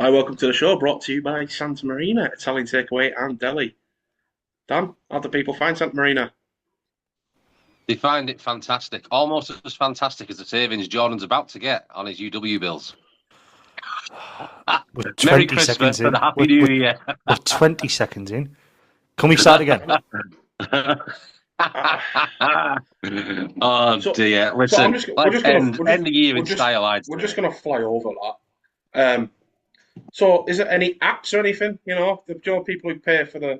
Hi, welcome to the show, brought to you by Santa Marina, Italian takeaway and deli. Dan, how do people find Santa Marina? They find it fantastic, almost as fantastic as the savings Jordan's about to get on his UW bills. We're Merry 20 Christmas seconds and in. a Happy New Year. We're 20 seconds in. Can we start again? Oh So, dear! so I'm Listen, just we're let's just gonna end we're just end the year we're in just style, I'd we're say. just gonna fly over that. So is there any apps or anything? Do you know people who pay for the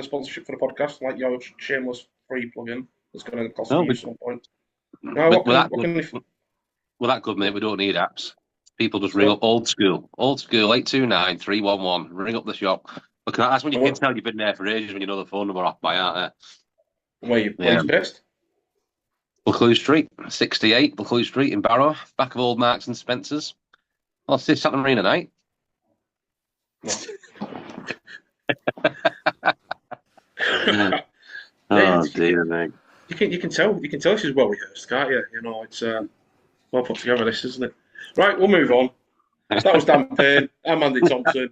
sponsorship for the podcast, like your shameless free plugin that's going to cost No, you but, some point? No, but what we're can that what good. can We're that good, mate. We don't need apps. People just ring so up old school 829 311. Ring up the shop. Look, that's when you can what tell you've been there for ages when you know the phone number off by, aren't where they? you Yeah. based? Buccleuch Street, 68 Buccleuch Street in Barrow, back of old Marks and Spencer's. Oh, it's Santa Marina night. Yeah, Oh dear me. you can tell this is well rehearsed, can't you? It's well put together, this, isn't it? Right, we'll move on. So that was Dan Payne. I'm Andy Thompson,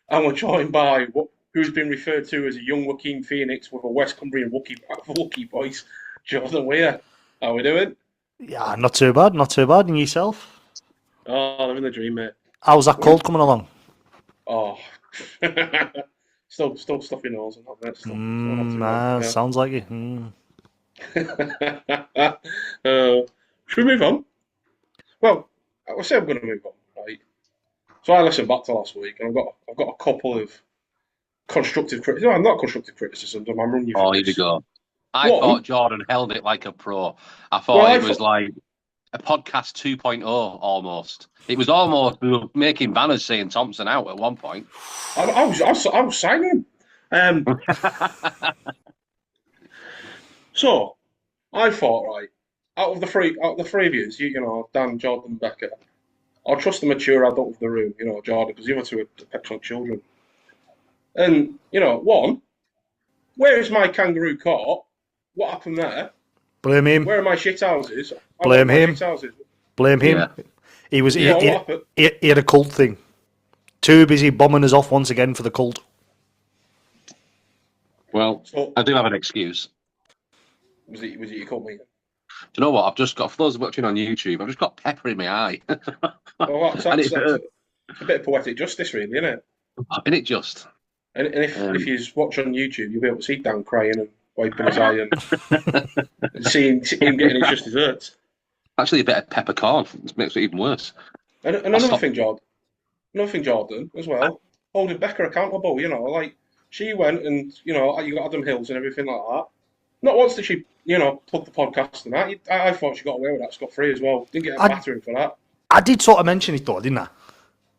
and we're joined by who's been referred to as a young Joaquin Phoenix with a West Cumbrian Wookiee voice, Jordan Weir. How we doing? Yeah, not too bad, not too bad. And yourself? Oh, living the dream, mate. How's that When, cold coming along? oh, still stuffy nose and that, mate. Still not too bad. Sounds like it. Yeah. Should we move on? Well, I say I'm going to move on, right? So I listened back to last week, and I've got a couple of constructive criticism. No, not constructive criticisms. I'm running you Oh, through here we this. go. I One, thought Jordan held it like a pro. I well, thought it was like a podcast 2.0 almost. It was almost we were making banners saying Thompson out at one point. I was signing. Um, so I thought, right, out of the three of yous, Dan, Jordan, Becca, I'll trust the mature adult of the room, Jordan, because the other two are petulant children. And one, where is my kangaroo court? What happened there? Blame him. Where are my shit houses? I want Blame my him. shit houses. Blame him. Yeah. He was What happened? he had a cult thing. Too busy bombing us off once again for the cult. Well, So I do have an excuse. was it your cult meeting? Do you know what? I've just got, for those watching on YouTube, I've just got pepper in my eye. Well, that's, And that's, it that's hurt. a bit of poetic justice, really, isn't it? Isn't it just? And if Um, if you watch on YouTube, you'll be able to see Dan crying and wiping his eye and seeing him getting his just desserts. Actually, a bit of peppercorn. It makes it even worse. And I stopped. another thing, Jordan, as well, holding Becca accountable. Like she went and you got Adam Hills and everything like that. Not once did she, plug the podcast and that. I thought she got away with that scot free as well. Didn't get a I battering for that. I did sort of mention it though, didn't I?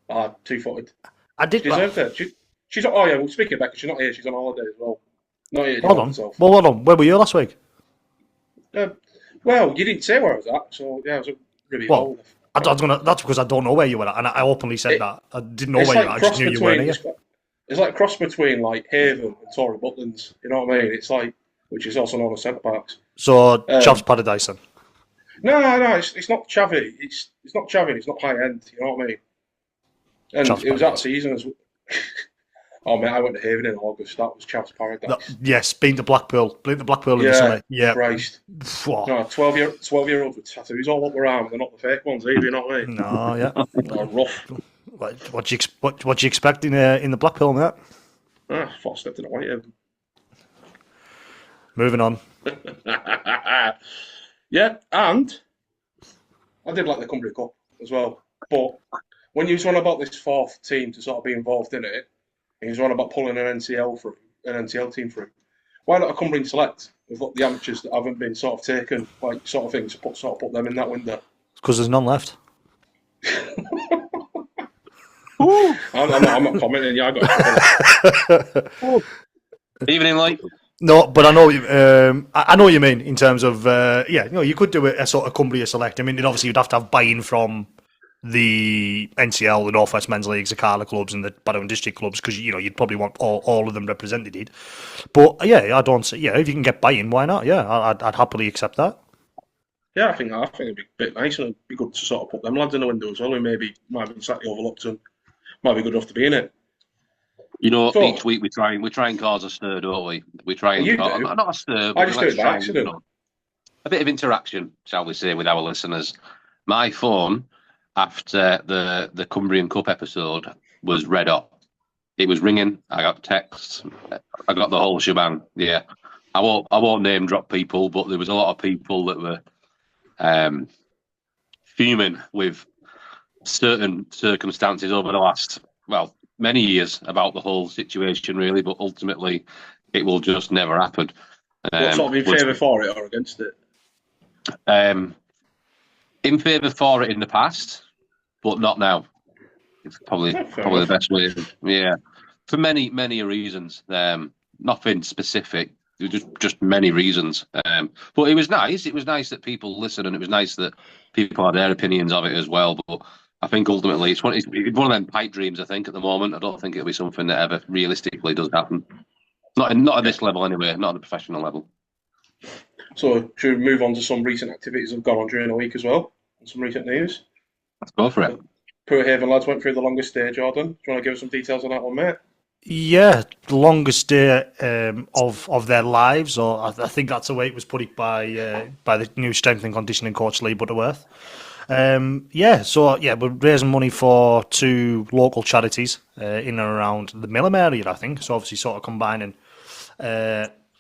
Ah, two-footed. I She did. Well, deserved it. She's oh yeah. Well, speaking of Becca, she's not here. She's on holiday as well. Not here to hold help on. herself. Well, hold on. Where were you last week? Uh, well, you didn't say where I was at, so yeah, I was at Ribby Well, Hall. I was gonna. That's because I don't know where you were at, and I openly said It, that. I didn't know it's where you like were. I cross just knew you between weren't here. it's like cross between like Haven and Tory Butlands. You know what I mean? It's like which is also known as Centre Parks. So, Chav's Um, Paradise then. no, it's not chavvy. It's not chavvy. It's not high end. You know what I mean? And Chav's it was that Paradise. season as well. Oh man, I went to Haven in August. That was Chav's Paradise. Yes, been to Blackpool. Been to Blackpool in the Yeah, summer. Yeah. Christ. Phew. No, 12-year-olds with tattoos all up their arm. They're not the fake ones either. You know what I mean? No, yeah. They're rough. What you expect in the Blackpool, mate? Ah, thought I stepped in a white Haven. Moving on. Yeah, and I did like the Cumbria Cup as well. But when you was on about this fourth team to sort of be involved in it, and you was on about pulling an NCL team through, why not a Cumbrian Select with the amateurs that haven't been sort of taken, like sort of things, put them in that window? Because there's none left. I'm not commenting. Yeah, I got Even in like, No, but I know I know what you mean in terms of you could do a sort of Cumbria Select. I mean, obviously you'd have to have buy-in from the NCL, the North West Men's Leagues, the Carla clubs, and the Barrow District clubs because you'd probably want all of them represented. But yeah, I don't see. Yeah, if you can get buy-in, why not? Yeah, I'd happily accept that. Yeah, I think it'd be a bit nice and it'd be good to sort of put them lads in the window as well, who maybe might have been slightly overlooked and might be good enough to be in it. You know, So, each week we try and cause a stir, don't we? We try and you cause, do. not a stir, I but just do let's it by try and, accident. a bit of interaction, shall we say, with our listeners. My phone, after the Cumbrian Cup episode, was red hot. It was ringing. I got texts. I got the whole shebang. Yeah, I won't name drop people, but there was a lot of people that were fuming with certain circumstances over the last, well, many years about the whole situation, really. But ultimately, it will just never happen. What sort of in favour for it or against it? In favour for it in the past, but not now. It's probably the best way. Yeah, for many reasons. Nothing specific. Just many reasons. But it was nice. It was nice that people listen, and it was nice that people had their opinions of it as well. But I think ultimately it's one of them pipe dreams. I think at the moment, I don't think it'll be something that ever realistically does happen. Not at this level anyway. Not at the professional level. So should we move on to some recent activities that have gone on during the week as well? And some recent news. Let's go for it. Poor Haven lads went through the longest day, Jordan. Do you want to give us some details on that one, mate? Yeah, the longest day of their lives, or I think that's the way it was put it by the new strength and conditioning coach Lee Butterworth. We're raising money for 2 local charities in and around the Millham area, I think. So obviously, sort of combining.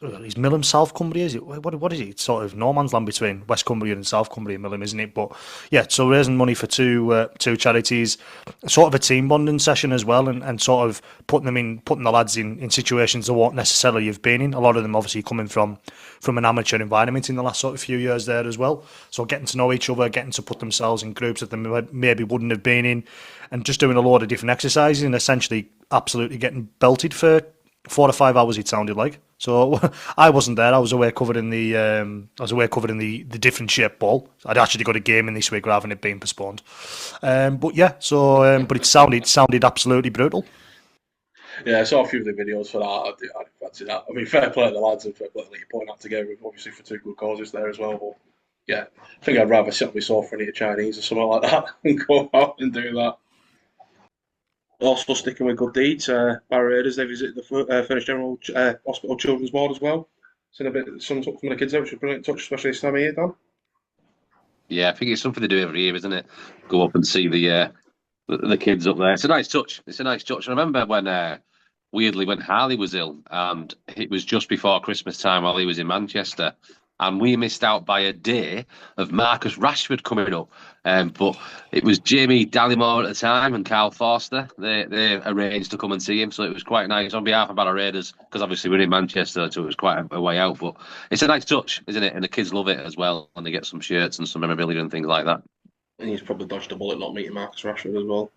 Is Millham South Cumbria? Is it what is it? It's sort of no man's land between West Cumbria and South Cumbria, Millham, isn't it? But yeah, so raising money for two charities, sort of a team bonding session as well, and sort of putting the lads in situations they won't necessarily have been in. A lot of them obviously coming from an amateur environment in the last sort of few years there as well. So getting to know each other, getting to put themselves in groups that they maybe wouldn't have been in, and just doing a load of different exercises and essentially absolutely getting belted for 4 to 5 hours. It sounded like. So I wasn't there. I was away covering the different shape ball. I'd actually got a game in this week rather than it being postponed. But it sounded absolutely brutal. Yeah, I saw a few of the videos for that. I didn't fancy that. I mean, fair play to the lads and fair play that you're putting that together, obviously for 2 good causes there as well. But yeah, I think I'd rather sit on my sofa and eat a Chinese or something like that and go out and do that. Also sticking with good deeds, Barry Raiders, they visited the Furnace General Hospital Children's Ward as well. Seen a bit some of the kids there, which was brilliant touch, especially this time of year, Dan. Yeah, I think it's something to do every year, isn't it? Go up and see the kids up there. It's a nice touch. I remember when weirdly when Harley was ill, and it was just before Christmas time while he was in Manchester, and we missed out by a day of Marcus Rashford coming up. But it was Jamie Dallymore at the time and Carl Forster. They arranged to come and see him, so it was quite nice on behalf of our Raiders, because obviously we're in Manchester, so it was quite a way out. But it's a nice touch, isn't it? And the kids love it as well, and they get some shirts and some memorabilia and things like that. And he's probably dodged a bullet not meeting Marcus Rashford as well.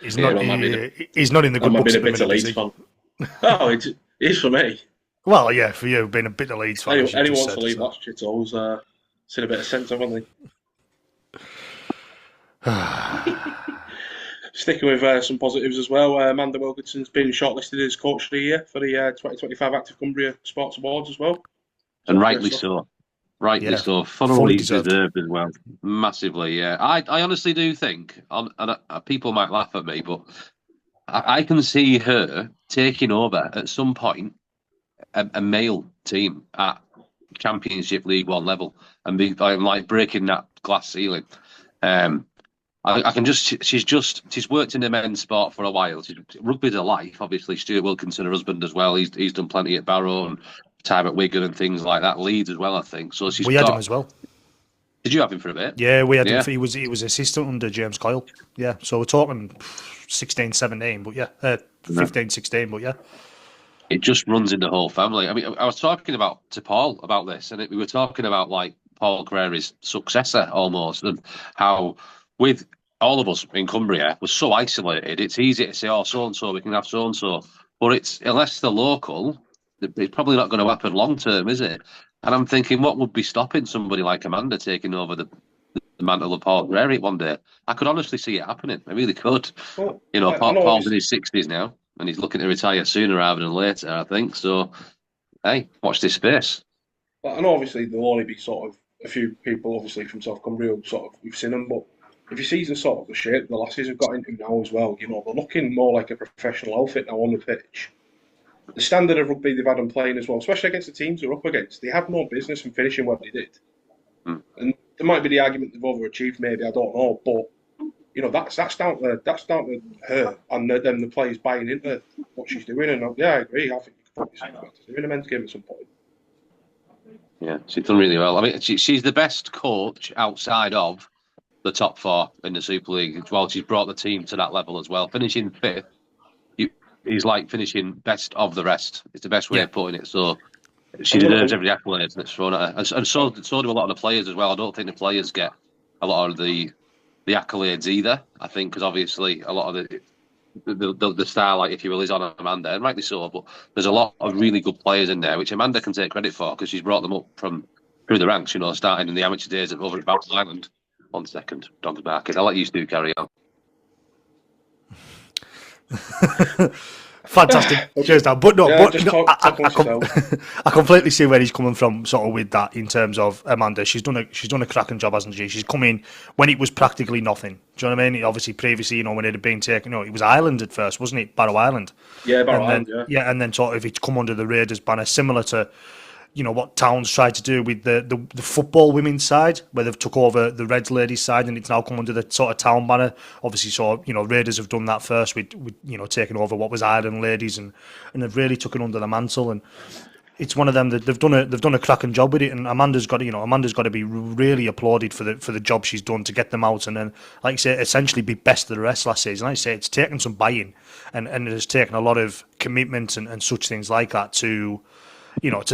He's not in the good books at the minute, is he? Oh, it is for me. Well, yeah, for you, being a bit of Leeds fan. Anyone wants to leave that shit always seen a bit of sense, haven't they? Sticking with some positives as well, Amanda Wilkinson's been shortlisted as Coach of the Year for the 2025 Active Cumbria Sports Awards as well. And rightly so. Rightly so. Thoroughly deserved as well. Massively, yeah. I honestly do think, and people might laugh at me, but I can see her taking over at some point a male team at Championship League One level and be like breaking that glass ceiling. I can she's worked in the men's sport for a while. Rugby's a life, obviously. Stuart Wilkinson, her husband as well. He's done plenty at Barrow and time at Wigan and things like that. Leeds as well, I think. So we had him as well. Did you have him for a bit? Yeah, we had him. He was assistant under James Coyle. Yeah, so we're talking 16, 17, but yeah, 15, 16, but yeah. It just runs in the whole family. I mean, I was talking to Paul about this, and we were talking about like Paul Carreri's successor almost, and how with all of us in Cumbria we're so isolated. It's easy to say, "Oh, so and so, we can have so and so," but it's unless they're local, it's probably not going to happen long term, is it? And I'm thinking, what would be stopping somebody like Amanda taking over the mantle of Paul Carreri one day? I could honestly see it happening. I really could. Well, Paul's in his 60s now, and he's looking to retire sooner rather than later, I think. So, hey, watch this space. Well, I know obviously there'll only be sort of a few people, obviously from South Cumbria, sort of we've seen them, but if you see the sort of the shape the lasses have got into now as well, they're looking more like a professional outfit now on the pitch. The standard of rugby they've had them playing as well, especially against the teams they're up against, they had no business in finishing what they did. And there might be the argument they've overachieved, maybe, I don't know, but that's down to her and the players buying into what she's doing. And I agree. I think you could probably see that in a men's game at some point. Yeah, she's done really well. I mean, she's the best coach outside of the top four in the Super League. While she's brought the team to that level as well, finishing fifth is like finishing best of the rest. It's the best way of putting it. So she deserves every accolade that's thrown at her, and so do a lot of the players as well. I don't think the players get a lot of the accolades either. I think because obviously a lot of the starlight, if you will, is on Amanda, and rightly so. But there's a lot of really good players in there, which Amanda can take credit for because she's brought them up from through the ranks. Starting in the amateur days over at Battle Island. 1 second, dog's barking. I'll let you two carry on. Fantastic. Cheers, Dan. But no, I I completely see where he's coming from, sort of with that in terms of Amanda. She's done a cracking job, hasn't she? She's come in when it was practically nothing. Do you know what I mean? Obviously, previously, when it had been taken, it was Ireland at first, wasn't it? Barrow Island. Yeah, Barrow Island. Yeah, and then sort of it's come under the Raiders banner, similar to what Towns tried to do with the football women's side, where they've took over the Reds ladies side, and it's now come under the sort of Town banner. Obviously, so Raiders have done that first with taking over what was Ireland ladies, and they've really took it under the mantle. And it's one of them that they've done a cracking job with it. And Amanda's got to be really applauded for the job she's done to get them out, and then, like you say, essentially be best of the rest last season. Like I say, it's taken some buy-in, and it has taken a lot of commitment and such things like that to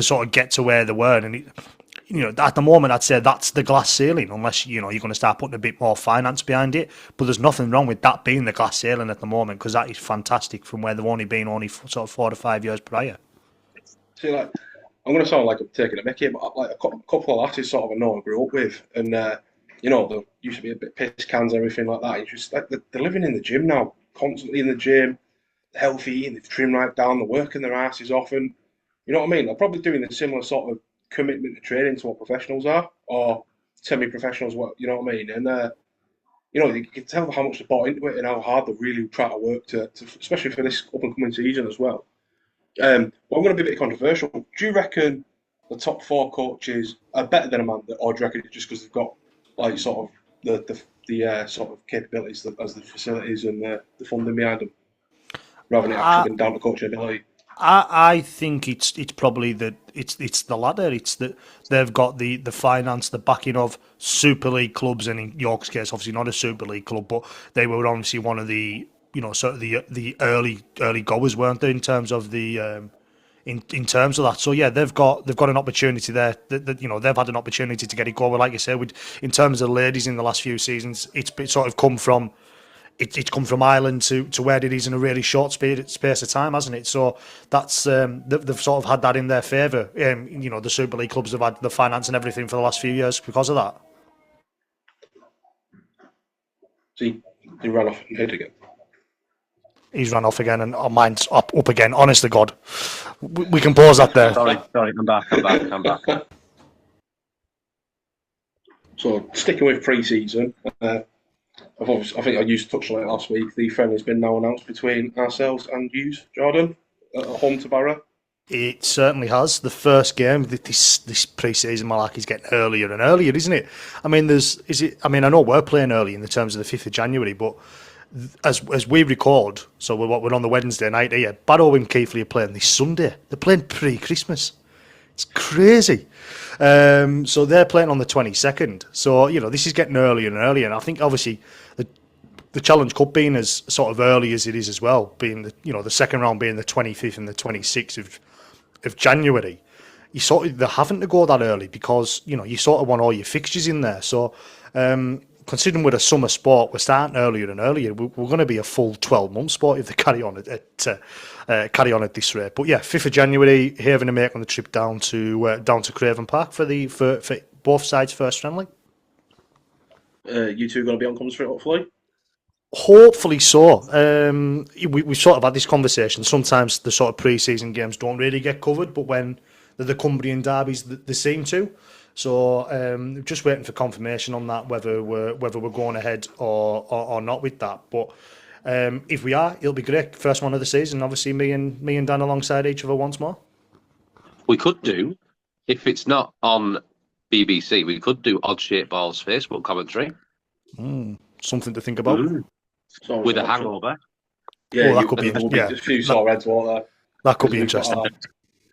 sort of get to where they were. And at the moment, I'd say that's the glass ceiling, unless you're going to start putting a bit more finance behind it. But there's nothing wrong with that being the glass ceiling at the moment, because that is fantastic from where they've only been sort of 4 to 5 years prior. See, I'm going to sound like I'm taking a mickey, but like a couple of lasses sort of I know I grew up with, and they used to be a bit piss cans and everything like that. It's just like they're living in the gym now, constantly in the gym, healthy, and they've trimmed right down, they're working their asses off, and you know what I mean? They're probably doing a similar sort of commitment to training to what professionals are, or semi-professionals, you know what I mean? And, you can tell how much they bought into it and how hard they really try to work to especially for this up-and-coming season as well. Well, I'm going to be a bit controversial. Do you reckon the top 4 coaches are better than Amanda, or do you reckon it's just because they've got, like, sort of the sort of capabilities as the facilities and the funding behind them, rather than it actually being down to coaching ability? I think it's probably that it's the latter. It's that they've got the finance, the backing of Super League clubs, and in York's case, obviously not a Super League club, but they were obviously one of the sort of the early goers, weren't they, in terms of the in terms of that. So yeah, they've got an opportunity there. That they've had an opportunity to get it going. Like you said, in terms of ladies in the last few seasons, it's sort of come from. It's come from Ireland to where it is in a really short space of time, hasn't it? So that's they've sort of had that in their favour. The Super League clubs have had the finance and everything for the last few years because of that. See, he ran off and hit again. He's run off again, and mine's up again. Honest to God, we can pause that there. Sorry, I'm back. So sticking with pre-season. I think I used to touch on it last week. The friendly's been now announced between ourselves and yous, Jordan, at home to Barrow. It certainly has. The first game, this pre-season, Malak, is getting earlier and earlier, isn't it? I mean, I know we're playing early in the terms of the 5th of January, but as we record, so we're on the Wednesday night here, Barrow and Keighley are playing this Sunday. They're playing pre-Christmas. It's crazy. So they're playing on the 22nd. So, this is getting earlier and earlier. And I think, obviously, the Challenge Cup being as sort of early as it is as well, being the second round being the 25th and the 26th of January, they're having to go that early because, you sort of want all your fixtures in there. So, considering we're a summer sport, we're starting earlier and earlier. We're going to be a full 12-month sport if they carry on at this rate. But yeah, 5th of January, having to make on the trip down to Craven Park for both sides' first friendly. You two going to be on Comes for it, hopefully? Hopefully so. We sort of had this conversation. Sometimes the sort of pre-season games don't really get covered, but when the Cumbrian derbies, they seem to. So just waiting for confirmation on that, whether we're going ahead or not with that. But if we are, it'll be great. First one of the season. Obviously, me and Dan alongside each other once more. We could do, if it's not on BBC, we could do Odd Shaped Balls Facebook commentary. Something to think about. With a hangover. Yeah, that could be. A few sore heads, won't there? That could be interesting.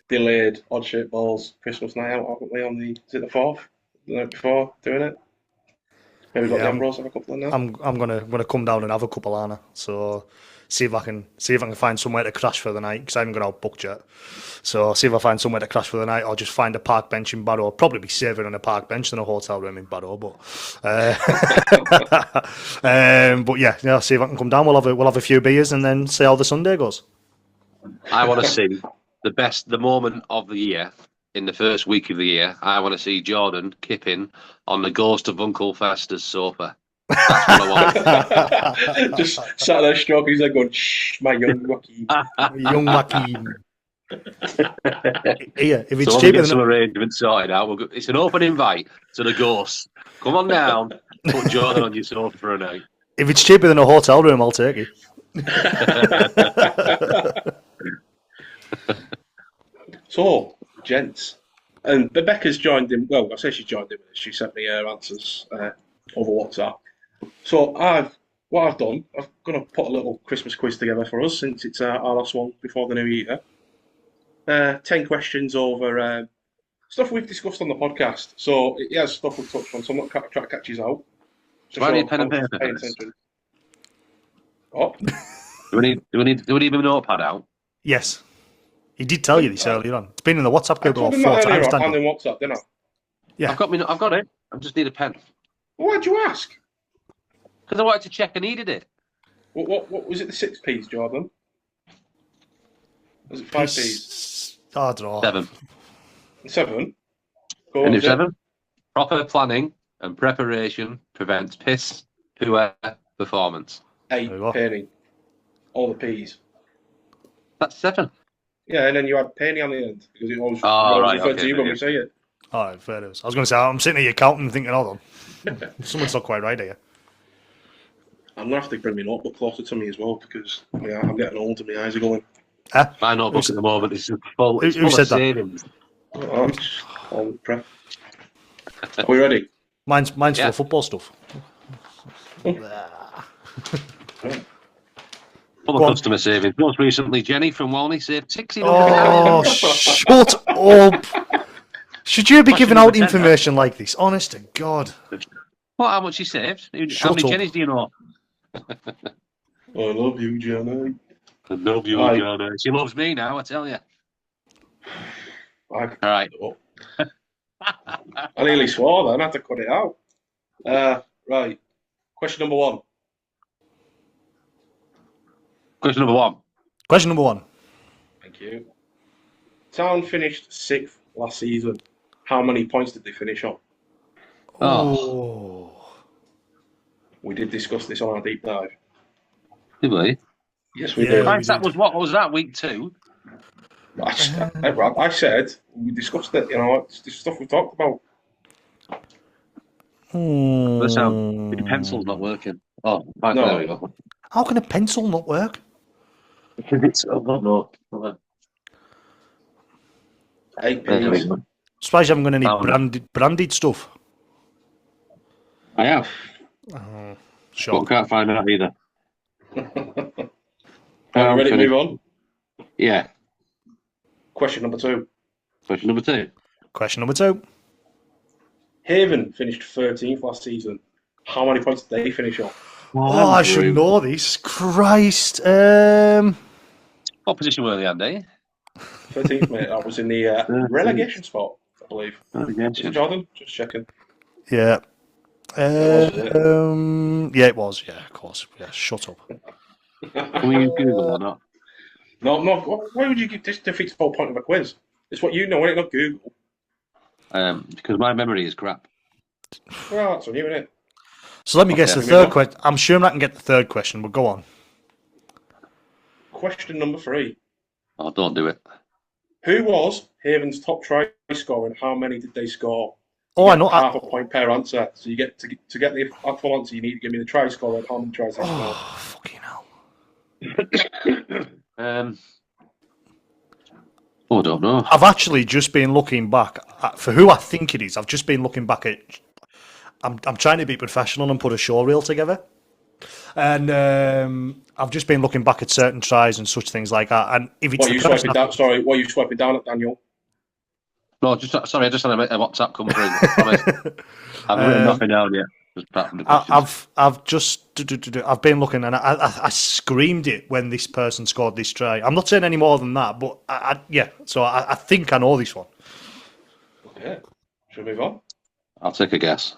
Delayed Odd Shaped Balls Christmas night out, haven't we? On is it the 4th? The night before doing it. Maybe got the Ambrose have a couple of now. I'm gonna come down and have a couple, Anna. So see if I can find somewhere to crash for the night, because I haven't got out booked yet. So see if I find somewhere to crash for the night, or just find a park bench in Barrow. Probably be safer on a park bench than a hotel room in Barrow, but but yeah, see if I can come down. We'll have a few beers and then see how the Sunday goes. I want to see the moment of the year. In the first week of the year, I want to see Jordan kipping on the ghost of Uncle Fester's sofa. That's what I want. Just sat there stroking his head going, shh, my young Joaquin. Young Joaquin. Yeah, if it's so cheaper get than some arrangements sorted out. It's an open invite to the ghost. Come on down, put Jordan on your sofa for a night. If it's cheaper than a hotel room, I'll take it. So, gents, and Becca's joined in. Well, I say she's joined in with us. She sent me her answers over WhatsApp. So what I've done, I'm going to put a little Christmas quiz together for us, since it's our last one before the new year. 10 questions over stuff we've discussed on the podcast. So it has stuff we've touched on, so I'm not trying to catch you out. Do I need pen and paper? What? Do we need a notepad out? Yes. He did tell you this earlier on. It's been in the WhatsApp group about 4 times. And in WhatsApp, didn't I? Yeah. I've got it. I just need a pen. Why'd you ask? Because I wanted to check I needed it. What was it, the 6 P's, Jordan? Was it 5 P's? I don't know. 7. 7? Go on, 7. Proper planning and preparation prevents piss, poor performance. 8, penny. All the P's. That's 7. Yeah, and then you had penny on the end, because it always refers to you when we say it. All right, fair enough. I was going to say, I'm sitting here counting thinking, hold on. Someone's not quite right here. I'm going to have to bring my notebook closer to me as well, because I'm getting old and my eyes are going. My notebook at the moment is full, who full said of that? savings. Prep. Are we ready? Mine's full of football stuff. Full of customer savings. Most recently, Jenny from Walney saved £16. Oh, shut up! Should you be giving out information like this? Honest to God. What? How much she saved? How many Jennies do you know? I love you, Jenny. I love you, Jenny. She loves me now, I tell you. All right. I nearly swore then. I had to cut it out. Right. Question number 1. Question number 1. Question number 1. Thank you. Town finished 6th last season. How many points did they finish on? Oh. We did discuss this on our deep dive. Did we? Yes, we did. That was what was that, week 2? I said we discussed it. It's the stuff we talked about. The pencil's not working. Oh, right, no. There we go. How can a pencil not work? No. 8 pennies. Suppose you haven't got any branded stuff. I have. Sure. But can't find that either. Are you ready to move on? Yeah. Question number 2. Question number 2. Question number 2. Haven finished 13th last season. How many points did they finish on? Oh, I should know this. Christ. What position were they, Andy? 13th, mate. That was in the relegation spot, I believe. Relegation. Jordan? Just checking. Yeah. Yeah, it was. Yeah, of course. Yeah, shut up. Can we use Google or not? No. Why would you give this defeats the whole point of a quiz? It's what you know, ain't not Google. Because my memory is crap. Well, that's on you, isn't it? So let me guess the third question. I'm sure I can get the third question, but go on. Question number 3. Oh, don't do it. Who was Haven's top try scorer and how many did they score? Oh, I know. Half a point per answer. So you get to get the full answer. You need to give me the try score and how many tries they scored. Oh, fucking hell. I don't know. I've actually just been looking back for who I think it is. I've just been looking back at. I'm trying to be professional and put a show reel together, and I've just been looking back at certain tries and such things like that. And if it's What are you swiping down? Sorry, what are you swiping down at, Daniel? No, sorry, I just had a WhatsApp come through. I've written nothing down yet. I've been looking and I screamed it when this person scored this try. I'm not saying any more than that, but so I think I know this one. Okay, should we move on? I'll take a guess.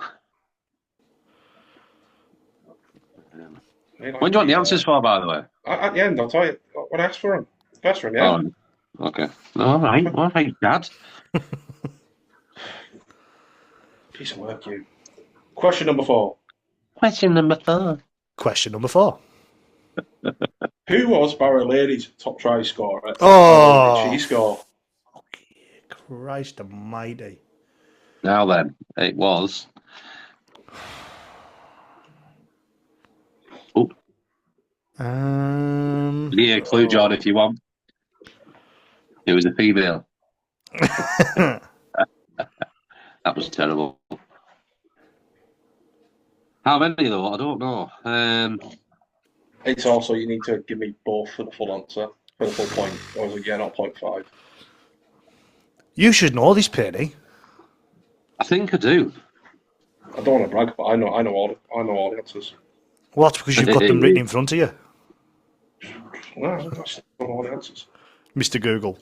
When do you want the answers for, by the way? At the end, I'll tell you when I ask for them. First for him, yeah. Oh, okay. All right, Dad. Piece of work, you. Question number 4. Question number 4. Question number 4. Who was Barrow Ladies' top try scorer? Oh, she scored. Christ almighty. Now then, it was. Oh. Yeah, clue, John, if you want. It was a female. That was terrible. How many though? I don't know. It's also you need to give me both for the full answer, for the full point. Or was it not 0.5? You should know this, Penny. I think I do. I don't want to brag, but I know all the answers. Well, that's because you've got them written in front of you. No, I don't know all the answers. Mr. Google.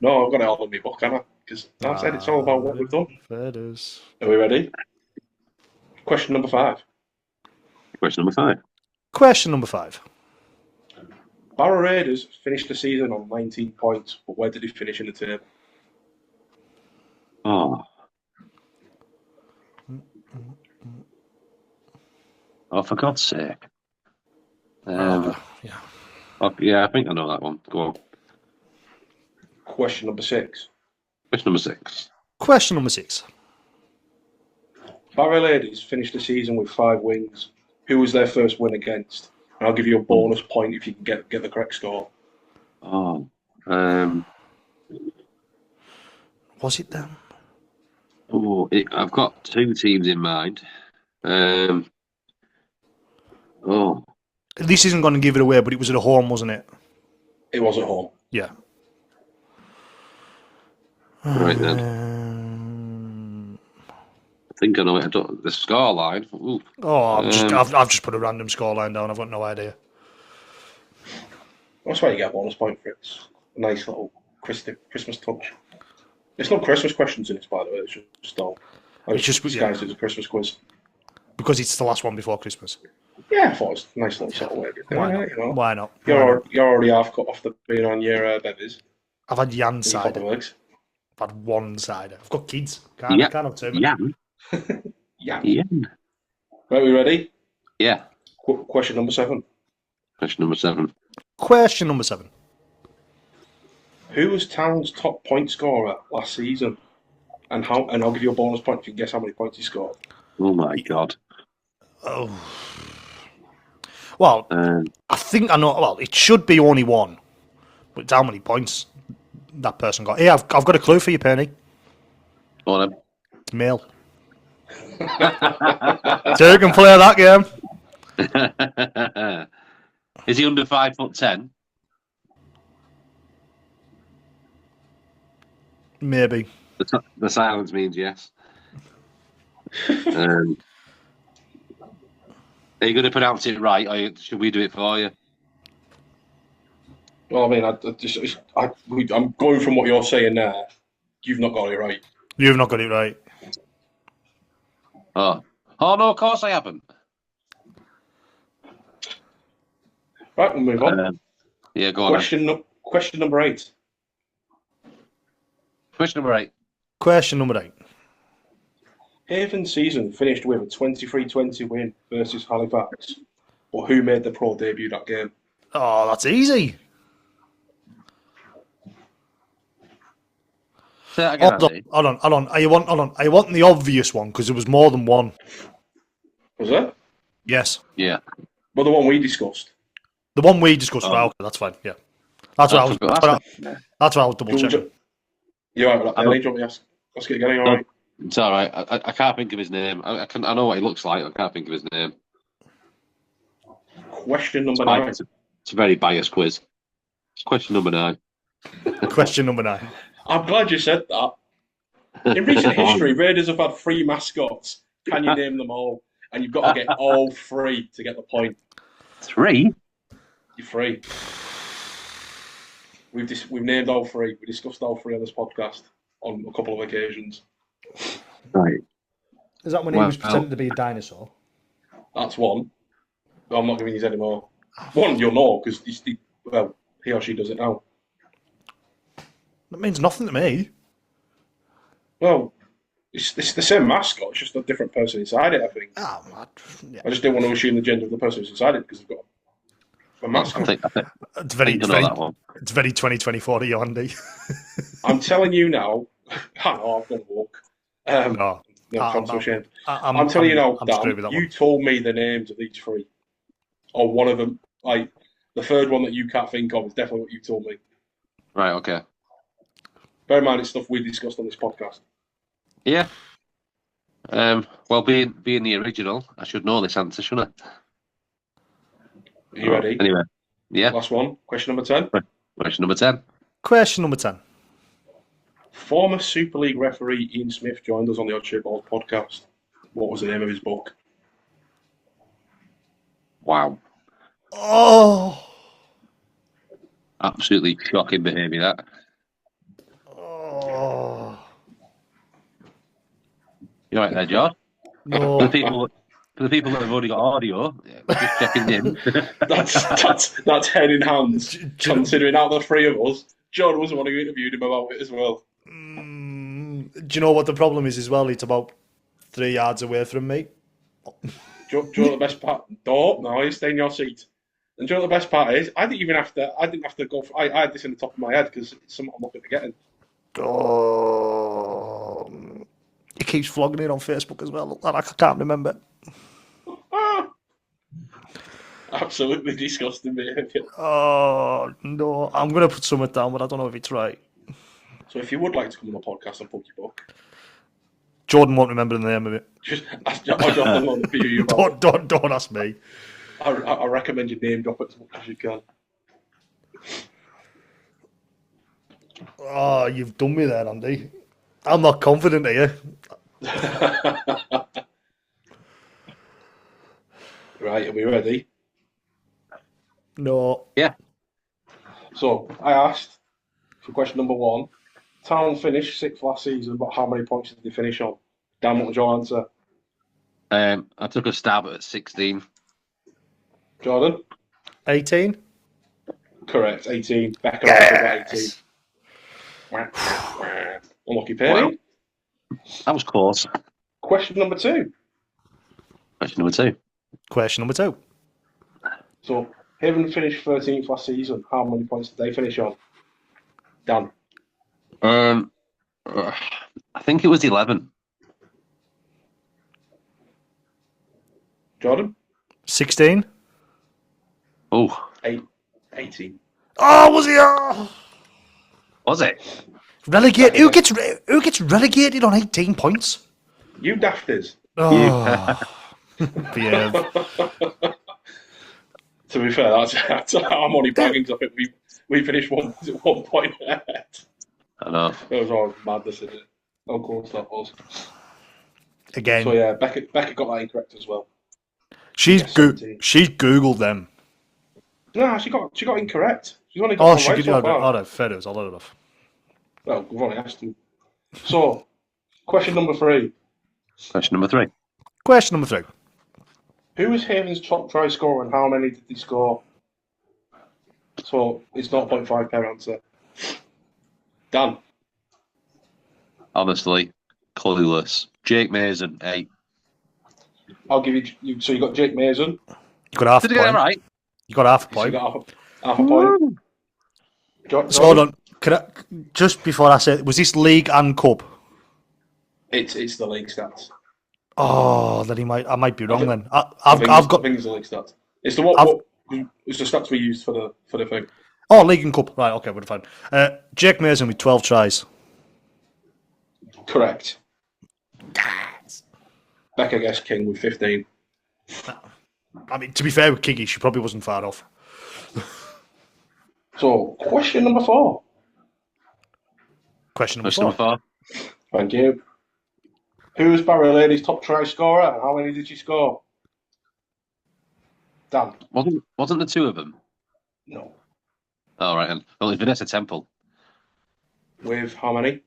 No, I've got it all in my book, haven't I? Because I said it's all about what we've done. Fair dues. Are we ready? Question number 5. Question number 5. Question number 5. Barrow Raiders finished the season on 19 points, but where did he finish in the table? Oh, for God's sake. Yeah. Yeah, I think I know that one. Go on. Question number 6. Question number 6. Question number 6. Barrow Ladies finished the season with 5 wins. Who was their first win against? And I'll give you a bonus point if you can get the correct score. Oh, Was it them? Oh, I've got 2 teams in mind. This isn't going to give it away, but it was at home, wasn't it? It was at home. Yeah. Right then. I think I know it. The scoreline. I've just put a random scoreline down. I've got no idea. That's why you get a bonus point for it. It's a nice little Christmas touch. It's not Christmas questions in this, by the way. It's just all. It's just disguised as a Christmas quiz. Because it's the last one before Christmas. Yeah, I thought it was a nice little sort of way. Why not? You're already half cut off the being on your bevies. I've had Jan cider. I've had one cider. I've got kids. Can't have too many. Jan. Right, we ready? Yeah. Question number 7. Question number 7. Question number 7. Who was Town's top point scorer last season? And I'll give you a bonus point if you can guess how many points he scored. Oh my God. Oh. Well, I think I know. Well, it should be only one. But it's how many points that person got. Hey, I've got a clue for you, Penny. Go on then. It's male. So you can play that game. Is he under 5'10"? Maybe. The silence means yes. Are you going to pronounce it right, or should we do it for you? Well, I mean, I'm going from what you're saying there. You've not got it right. You've not got it right. Oh no, of course I haven't. Right, we'll move on. Yeah, go on. Question number 8. Question number 8. Question number 8. Haven's season finished with a 23-20 win versus Halifax. But who made the pro debut that game? Oh, that's easy. Say that again, Andy. Hold on. Are you wanting the obvious one? Because there was more than one. Was it? Yes. Yeah. Well, the one we discussed. The one we discussed. Right, okay, that's fine. Yeah. That's what I was double checking. You're right with that, Ellie. Do you want me to ask it again? All right. It's all right. I can't think of his name. I know what he looks like. I can't think of his name. Question number 9. It's a very biased quiz. It's question number 9. Question number 9. I'm glad you said that. In recent history, Raiders have had 3 mascots. Can you name them all? And you've got to get all 3 to get the point. 3? You're 3. We've named all 3. We discussed all 3 on this podcast on a couple of occasions. Right. Is that when he was pretending to be a dinosaur? That's one. I'm not giving you any more. One you'll know because he or she does it now. That means nothing to me. Well, it's the same mascot. It's just a different person inside it, I think. Yeah. I just didn't want to assume the gender of the person who's inside it because they've got a mascot. I think it's very that one. It's very 2024 to you, Andy. I'm telling you now. I know, I've gone woke. No. I'm so ashamed. I'm telling you now, Dan, you told me the names of these 3. Or one of them. Like, the third one that you can't think of is definitely what you told me. Right, okay. Bear in mind, it's stuff we discussed on this podcast. Yeah. Well, being the original, I should know this answer, shouldn't I? Are you ready? Anyway, yeah. Last one. Question number 10. Question number 10. Question number 10. Former Super League referee Ian Smith joined us on the Odd Shape Balls podcast. What was the name of his book? Wow. Oh. Absolutely shocking behaviour, that. Oh. You right there, George? No. For the people that have already got audio, just checking in. that's head in hands. Considering out of the 3 of us, John was the one who interviewed him about it as well. Do you know what the problem is as well? It's about 3 yards away from me. Do you know what the best part? No, you stay in your seat. And do you know what the best part is? I didn't have to go. I had this in the top of my head because it's something I'm looking to get in. Oh, he keeps flogging it on Facebook as well. I can't remember. Absolutely disgusting behaviour. Oh no, I'm gonna put something down, but I don't know if it's right. So if you would like to come on the podcast and book your book, Jordan won't remember the name of it. just ask Jordan on the video. Don't ask me. I recommend you name drop it as much as you can. Oh, you've done me there, Andy. I'm not confident here. Right, are we ready? No. Yeah. So I asked for question number 1. Town finished 6th last season, but how many points did they finish on? Dan, what was your answer? I took a stab at 16. Jordan? 18? Correct, 18. Becca Yes! 18. Unlucky penny. Wow. That was close. Question number 2. Question number 2. Question number 2. So, Haven finished 13th last season. How many points did they finish on? Dan? I think it was 11. Jordan? 16? Oh. 18. Oh, was he? Oh. Was it? Relegate? Who gets relegated on 18 points? You dafters. Oh. Behave. To be fair, that's I'm only bragging because I think we finished 1 point ahead. I know. It was all madness, isn't it? How close that was. Again. So yeah, Becca got that incorrect as well. She's Googled them. No, she got incorrect. She's only got one right so far. Oh, no, fair enough. I'll let it off. Well, we've only asked him. So, question number 3. Question number 3. Question number 3. Who was Haven's top try scorer and how many did they score? So, it's 0.5 per answer. Dan? Honestly, clueless. Jake Mason, 8. I'll give you. So you got Jake Mason. You got half a Did I get point. it right? You got half a So point. you got half a point. So hold on. Just before I say, was this league and cup? It's the league stats. Oh, then I might be wrong think- then. I think it's the league stats. It's the it's the stats we used for the thing. Oh, league and cup. Right, okay, we're fine. Jake Mason with 12 tries. Correct. Becca guessed King with 15. I mean, to be fair with Kiggy, she probably wasn't far off. So, question number 4. Question number Question 4. number 4. Thank you. Who was Barry Lady's top try scorer and how many did she score? Dan? Wasn't the two of them? No. All right, and well, it's Vanessa Temple. With how many?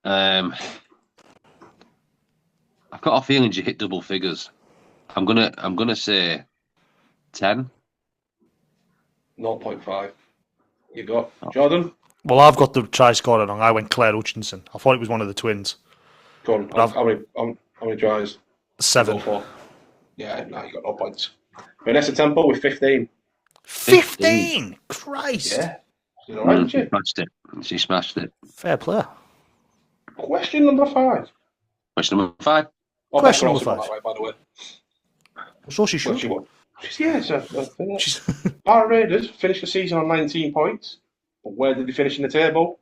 I've got a feeling she hit double figures. I'm gonna say 10. 0.5. You got Jordan? Well, I've got the try scorer wrong. I went Claire Hutchinson. I thought it was one of the twins. Go on. How many tries? 7. 4. Yeah, no, you got no points. Vanessa Temple with 15. 15! Christ! Yeah. She's all right, She smashed it. She smashed it. Fair play. Question number 5. Question number 5. Oh, Question Becca number also 5. got that right, by the way. So she Well, should. she won. Yeah, it's a thing. She's Our Raiders finished the season on 19 points. But where did they finish in the table?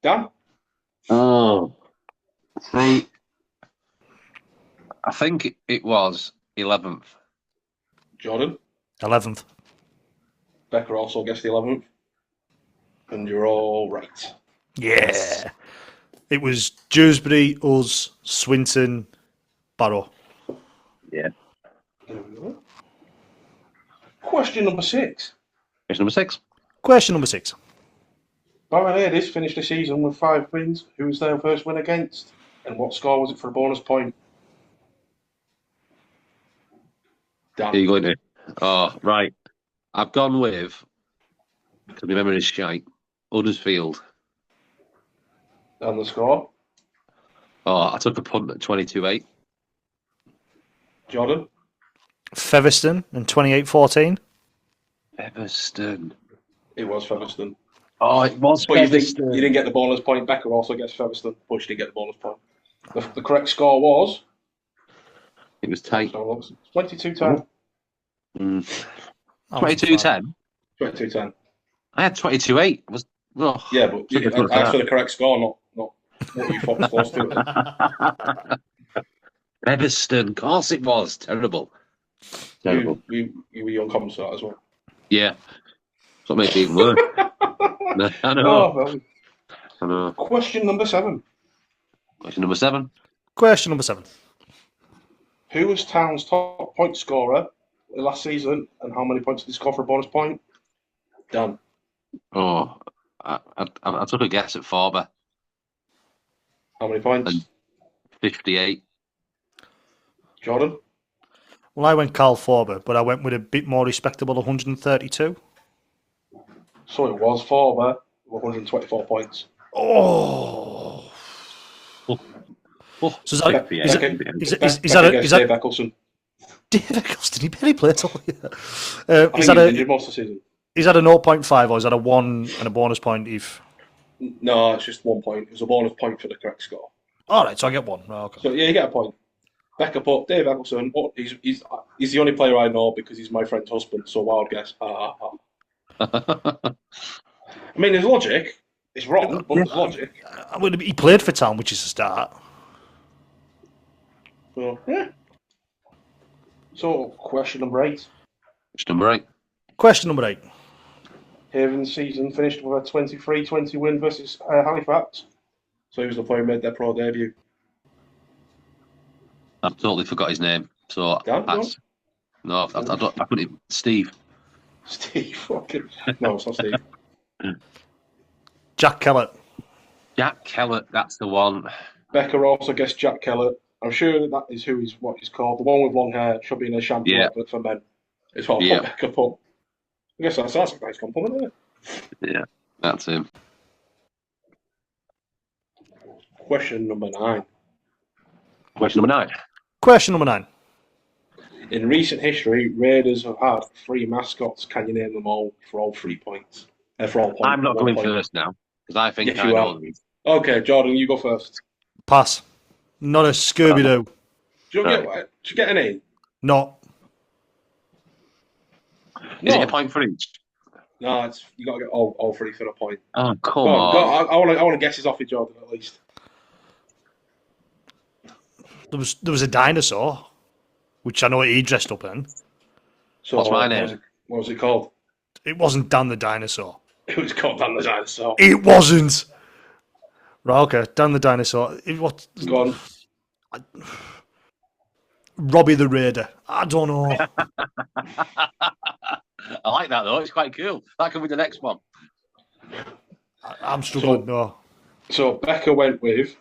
Dan? Oh, see, I think it was 11th. Jordan? 11th. Becca also guessed the 11th. And you're all right. Yeah. It was Dewsbury, us, Swinton, Barrow. Yeah. There we go. Question number 6. Question number 6. Question number 6. Barry Ladies finished the season with 5 wins. Who was their first win against? And what score was it for a bonus point? Dan? Are you going to? Oh, right. I've gone with, because my memory is shite, Huddersfield. And the score? Oh, I took a punt at 22-8. Jordan? Featherstone in 28-14. Featherstone. It was Featherstone. Oh, it was But you Featherstone. didn't get the bonus point. Becca also gets Featherstone. But she didn't get the bonus point. The correct score was? It was tight. 22-10. 22-10. 22-10. I had 22-8. Yeah, but I asked for the correct score, not what you thought was close to it. Featherstone, of course it was. Terrible. Terrible. You were on comments for that as well. Yeah. That's what makes it even worse. I know. Oh, well. I know. Question number 7. Question number 7. Question number 7. Who was Town's top point scorer last season, and how many points did he score for a bonus point? Dan. Oh, I took a guess at Forber. How many points? And 58. Jordan. Well, I went Carl Forber, but I went with a bit more respectable 132. So it was Forber with 124 points. Oh. Oh, So is that Dave Eccleston. Dave Eccleston? He barely played all year. I think he did most of the season. Is that a 0.5 or is that a 1 and a bonus point if? No, it's just 1 point. It was a bonus point for the correct score. All right, so I get 1. Oh, okay. So yeah, you get a point. Becca put Dave Eccleston. He's the only player I know because he's my friend's husband. So wild guess. I mean, there's logic. It's wrong, but there's logic. He played for Town, which is a start. So yeah. So question number 8. Question number 8. Question number 8. Haven's season finished with a 23-20 win versus Halifax. So he was the player who made their pro debut. I've totally forgot his name. So Dan, that's no, I couldn't even. Steve. Steve, fucking no, it's not Steve. Jack Kellett. Jack Kellett, that's the one. Becca also guessed Jack Kellett. I'm sure that is what he's called. The one with long hair should be in a shampoo advert for men. It's what Becca put. I guess that's a nice compliment, isn't it? Yeah, that's him. Question number 9. Question number 9. Question number 9. In recent history, Raiders have had 3 mascots. Can you name them all for all 3 points? For all points. I'm not going first now. because I think Yes, I you know are. them. Okay, Jordan, you go first. Pass. Not a Scooby-Doo. Do you get an A? No. Is it a point for each? No, you got to get all three for a point. Oh, come Go on. I want to guess his off you, Jordan, at least. There was a dinosaur, which I know he dressed up in. So What's my name? What was it called? It wasn't Dan the dinosaur. It was called Dan the Dinosaur. It wasn't. Right, okay, Dan the dinosaur. What? Go on. Robbie the Raider. I don't know. I like that, though. It's quite cool. That could be the next one. I'm struggling. No. So Becca went with,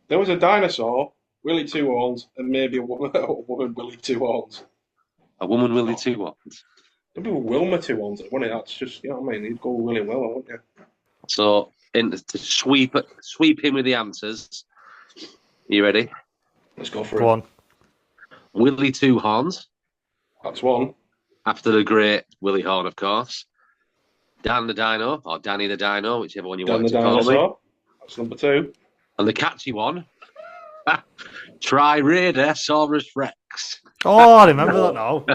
there was a dinosaur, Willie Two Horns, and maybe a woman Willie Two Horns. A woman, Willie Two Horns. Maybe Wilma Two Horns, wouldn't it? That's just, you know what I mean? You'd go with Willie Wilma, wouldn't you? So, to sweep in with the answers. You ready? Let's go for Go it. on. Willie Two Horns, That's one. after the great Willie Horn, of course. Dan the Dino, or Danny the Dino, whichever one you Dan want the to call me. Dinosaur. That's number two. And the catchy one, Triceratops Rex. Oh, I remember that now.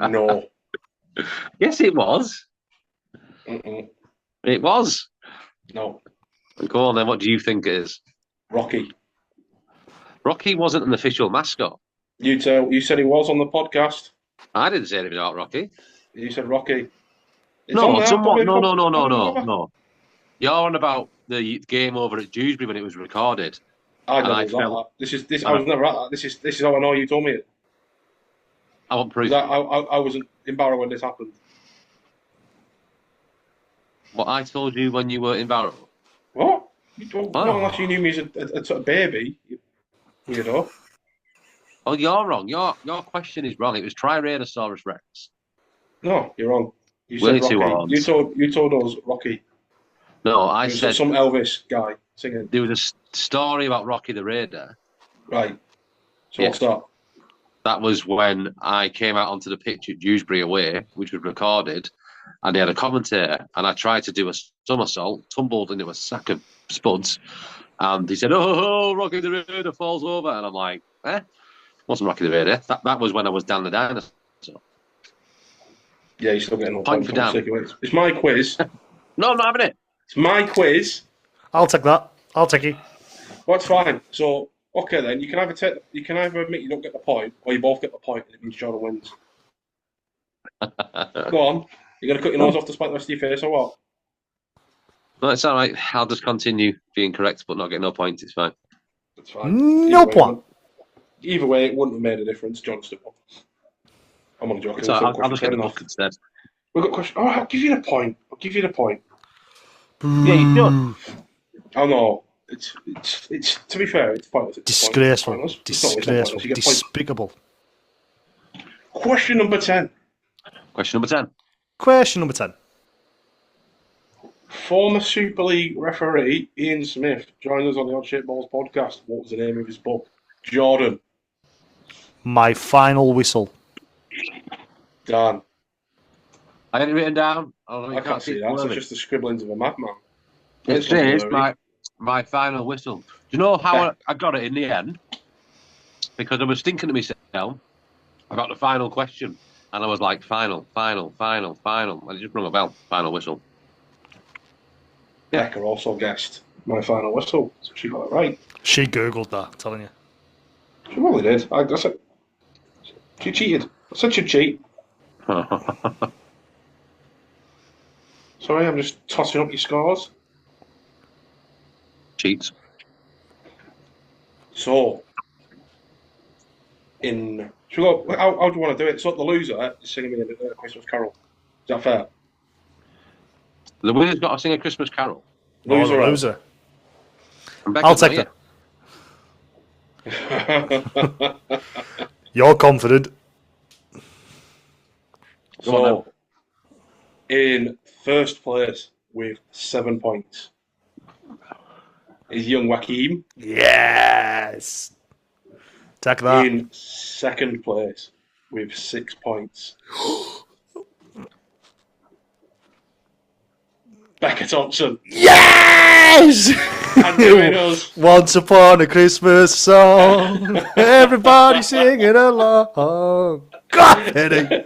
No. Yes, it was. Mm-mm. It was. No. Go on then, what do you think it is? Rocky. Rocky wasn't an official mascot. You said he was on the podcast. I didn't say anything about Rocky. You said Rocky. It's No, on there. somewhat. Probably No. You're on about the game over at Dewsbury when it was recorded. I don't And I know felt- that. I was never at that. This is how I know you told me it. I want proof. 'Cause I wasn't in Barrow when this happened. What I told you when you were in Barrow. What? You don't, Oh. Not unless you knew me as a sort of baby. You weirdo. Oh, you're wrong. Your question is wrong. It was Triceratops Rex. No, you're wrong. You Willie said Two Rocky. Horns. You told us Rocky. No, I It was said some Elvis guy singing. there was a story about Rocky the Raider. Right. So Yeah. what's that? That was when I came out onto the pitch at Dewsbury away, which was recorded, and they had a commentator, and I tried to do a somersault, tumbled into a sack of spuds, and he said, "Oh, Rocky the Raider falls over," and I'm like, wasn't Rocky the Raider. That was when I was Dan the Dinosaur. Yeah, you're still getting all Point for Dan. It's my quiz. No, I'm not having it. It's my quiz. I'll take that. I'll take it. Well, that's fine. So, okay then, you can either admit you don't get the point, or you both get the point, and it means Jordan wins. Go on. You're gonna cut your nose off to spite the rest of your face, or what? No, it's all right. I'll just continue being correct, but not get no points. It's fine. It's fine. No point. Either way, it wouldn't have made a difference. John still won. I'm only joking. So I'll just get the book instead. We've got question. Oh, I'll give you the point. Yeah, you should. Oh no, it's to be fair, it's pointless. Disgraceful. It's not Disgraceful. pointless. You get points. Despicable. Question number 10. Question number 10. Question number 10. Former Super League referee Ian Smith joined us on the Odd Shaped Balls podcast. What was the name of his book? Jordan. My final whistle. Dan. I had it written down. Oh, I can't see that. It's just the scribblings of a madman. It says my final whistle. Do you know how I got it in the end? Because I was thinking to myself about the final question, and I was like, final, and it just rung a bell. Final whistle. Becca also guessed my final whistle, so she got it right. She googled that, I'm telling you. She probably did. I said she cheated. I said she'd cheat. Sorry, I'm just tossing up your scores. Cheats. So, how do you want to do it? So the loser is singing me a Christmas carol. Is that fair? The winner's got to sing a Christmas carol. Loser. Loser. And I'll Becca's take not that. You're confident. So, in first place with 7 points is young Joaquim. Yes. Take that. In second place with 6 points Becca Thompson. Yes! And doing us. Once upon a Christmas song, everybody singing along. God, Eddie.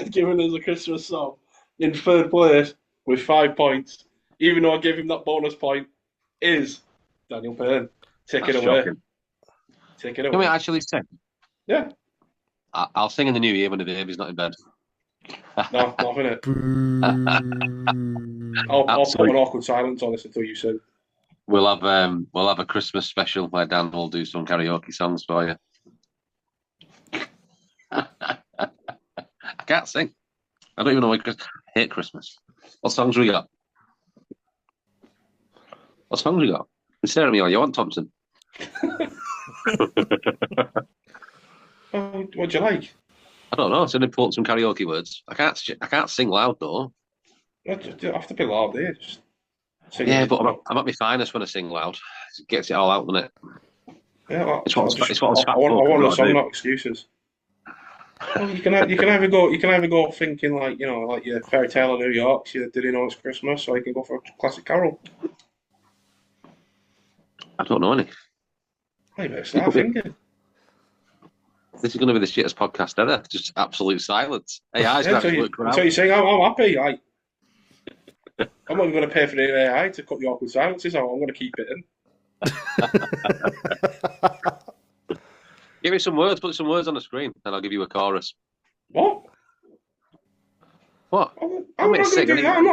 Giving us a Christmas song in third place with 5 points, even though I gave him that bonus point, is Daniel Payne. Take it away. Shocking. Take it Can we away. actually sing? Yeah. I'll sing in the new year when the baby's not in bed. No, not having it. Boo. I'll put Absolutely. an awkward silence on this until you sing. We'll have a Christmas special where Dan will do some karaoke songs for you. I can't sing. I don't even know why I hate Christmas. What songs we got? What songs we got? You staring at me like you want Thompson. What'd you like? I don't know. So they put some karaoke words. I can't sing loud though. You have to be loud there. Just sing Yeah, it. but I'm at my finest when I sing loud. It gets it all out, doesn't it? Yeah, well, It's what I it's what I want a song, not excuses. Well, you can either go thinking like like your fairy tale of New York, you didn't know it's Christmas, or you can go for a classic carol. I don't know any. Oh, you better start thinking. This is going to be the shittest podcast ever. Just absolute silence. AI is going to work Until you sing, I'm happy. I'm not even going to pay for the AI to cut the awkward silences. I'm going to keep it in. Give me some words. Put some words on the screen, and I'll give you a chorus. What? What? I'm not going to do that. I'm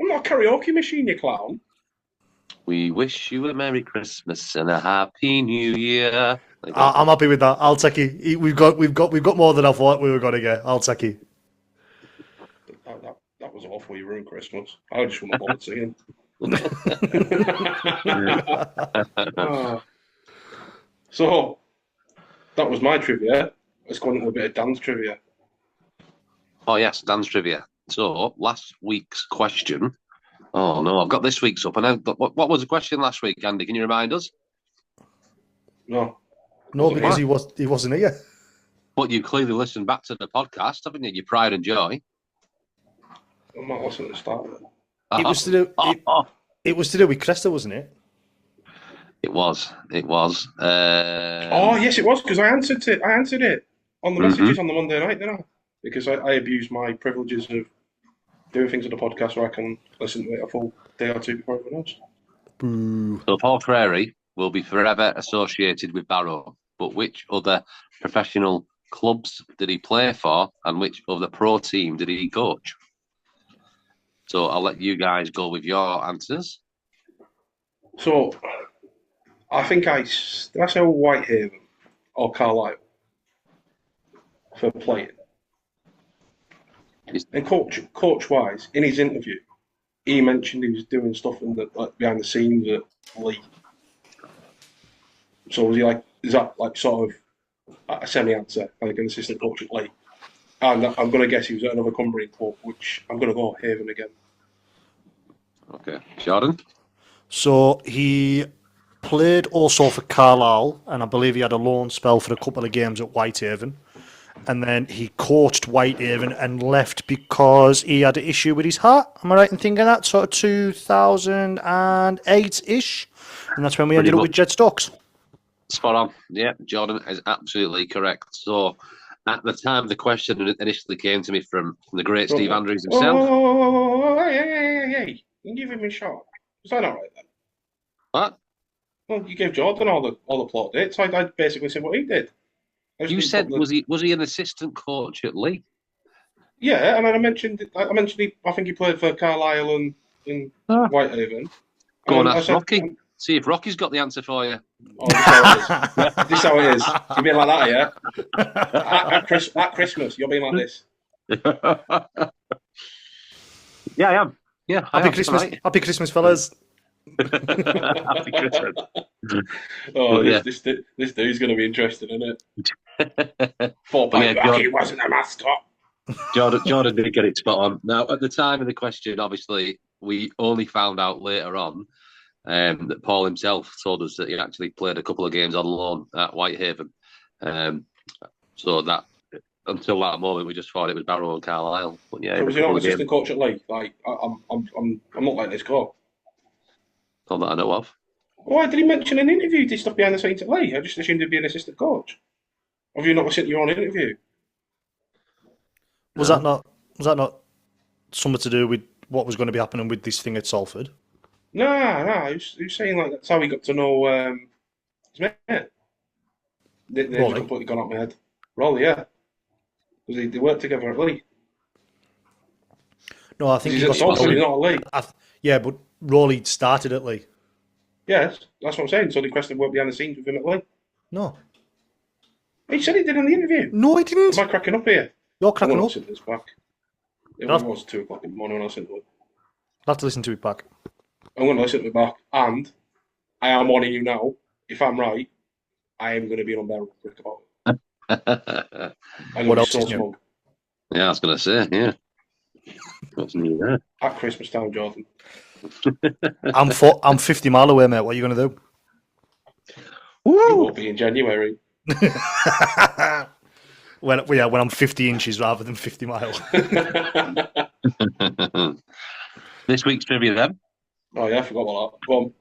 not a karaoke machine, you clown. We wish you a Merry Christmas and a Happy New Year. I'm happy with that. I'll take it. We've got more than I thought we were going to get. I'll take it. That was awful. You ruined Christmas. I just want to bother singing. So that was my trivia. Let's go into a bit of Dan's trivia. Oh yes, Dan's trivia. So last week's question. Oh no, I've got this week's up. And what was the question last week, Andy? Can you remind us? No, because he wasn't here. But you clearly listened back to the podcast, haven't you? Your pride and joy. I'm not listening to the start of it. It was to do. It was to do with Cresta, wasn't it? It was. Oh yes, it was because I answered it on the messages on the Monday night, didn't I? Because I abused my privileges of doing things on the podcast where I can listen to it a full day or two before everyone else. Boo. So Paul Crary will be forever associated with Barrow, but which other professional clubs did he play for, and which other pro team did he coach? So I'll let you guys go with your answers. So I think did I say Whitehaven or Carlisle for playing? And coach wise, in his interview, he mentioned he was doing stuff behind the scenes at Lee. So was he is that sort of a semi-answer, like an assistant coach at Lee? And I'm going to guess he was at another Cumbrian club, which I'm going to go Haven again. Okay, Jordan. So he played also for Carlisle, and I believe he had a loan spell for a couple of games at Whitehaven. And then he coached Whitehaven and left because he had an issue with his heart. Am I right in thinking that? Sort of 2008-ish. And that's when we ended up with Jet Stokes. Spot on. Yeah, Jordan is absolutely correct. So at the time the question initially came to me from the great Steve Andrews himself. Hey. You give him a shot. Was that not right then? What? Well, you gave Jordan all the plot dates. I basically said what he did. You said was he an assistant coach at Lee? Yeah, and I mentioned I think he played for Carlisle and in Whitehaven. Go and ask Rocky. See if Rocky's got the answer for you. Oh, this is how it is. You're being like that, yeah? At Christmas, you're being like this. Yeah, I am. Yeah, Happy Christmas, right. Happy Christmas, fellas. Happy Christmas. Oh, this dude's going to be interested in it. 4 point Rocky wasn't a mascot. Jordan did get it spot on. Now, at the time of the question, obviously, we only found out later on that Paul himself told us that he actually played a couple of games on loan at Whitehaven. So that until that moment, we just thought it was Barrow and Carlisle. But yeah, So was he not an assistant coach at Leigh? Like, I'm not letting this go. Not that I know of. Why did he mention an interview? Did stuff behind the scenes at Leigh? I just assumed he'd be an assistant coach. Have you not listened to your own interview? Was that not something to do with what was going to be happening with this thing at Salford? Nah. He was saying like that's how he got to know his mate. They just completely gone out my head. Rolly, yeah. Because they worked together at Leigh. No, I think he's at Salford, he's not at Leigh. Yeah, but Rowley started at Leigh. Yes, that's what I'm saying. So the question worked behind the scenes with him at Leigh. No. He said he did in the interview. No, he didn't. Am I cracking up here? You're cracking up. Listen to this back. It was 2 o'clock in the morning when I listened to it. I'll have to listen to it back. I'm going to listen to it back. And I am warning you now, if I'm right, I am going to be an unbearable prick about it. What else is new? Yeah, I was going to say, yeah. What's new there? At Christmas time, Jordan. I'm 50 mile away, mate. What are you going to do? You won't be in January. when I'm 50 inches rather than 50 miles. This week's trivia then. Oh yeah, I forgot about that. Go on.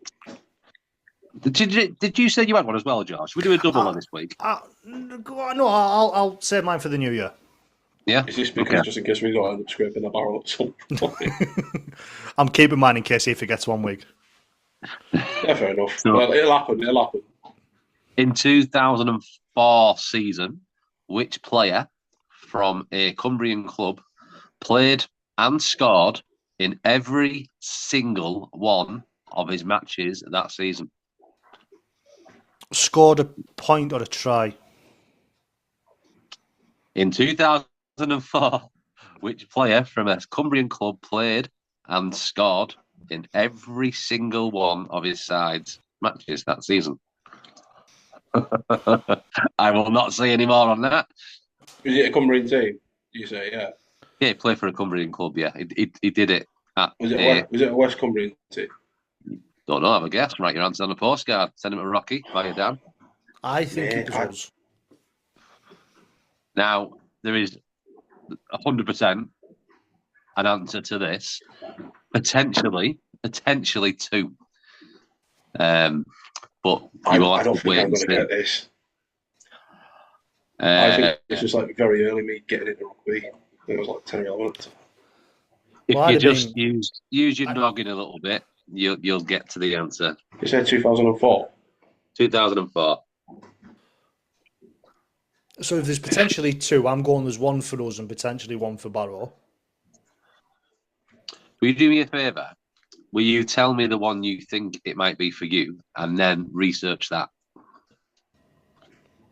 Did you say you had one as well, Josh? Should we do a double one this week? No, I'll save mine for the new year. Yeah. Is this because just in case we don't end up scraping the barrel at some point? I'm keeping mine in case he forgets 1 week. Yeah, fair enough. So, well, it'll happen. In 2004 season, which player from a Cumbrian club played and scored in every single one of his matches that season? Scored a point or a try? In 2004, which player from a Cumbrian club played and scored in every single one of his side's matches that season? I will not say any more on that. Is it a Cumbrian team? You say, yeah. Yeah, he played for a Cumbrian club. Yeah, he did it. Was it a West Cumbrian team? Don't know. Have a guess. Write your answer on a postcard. Send him to Rocky via Dan. I think it was. Now there is 100% an answer to this. Potentially two. But you will have to wait and see. I don't think I'm going to get this. I think it's just like very early me getting into rugby. I think it was like 10 or 11. If you just use your noggin a little bit, you'll get to the answer. You said 2004? 2004. So if there's potentially two, I'm going there's one for us and potentially one for Barrow. Will you do me a favour? Will you tell me the one you think it might be for you and then research that?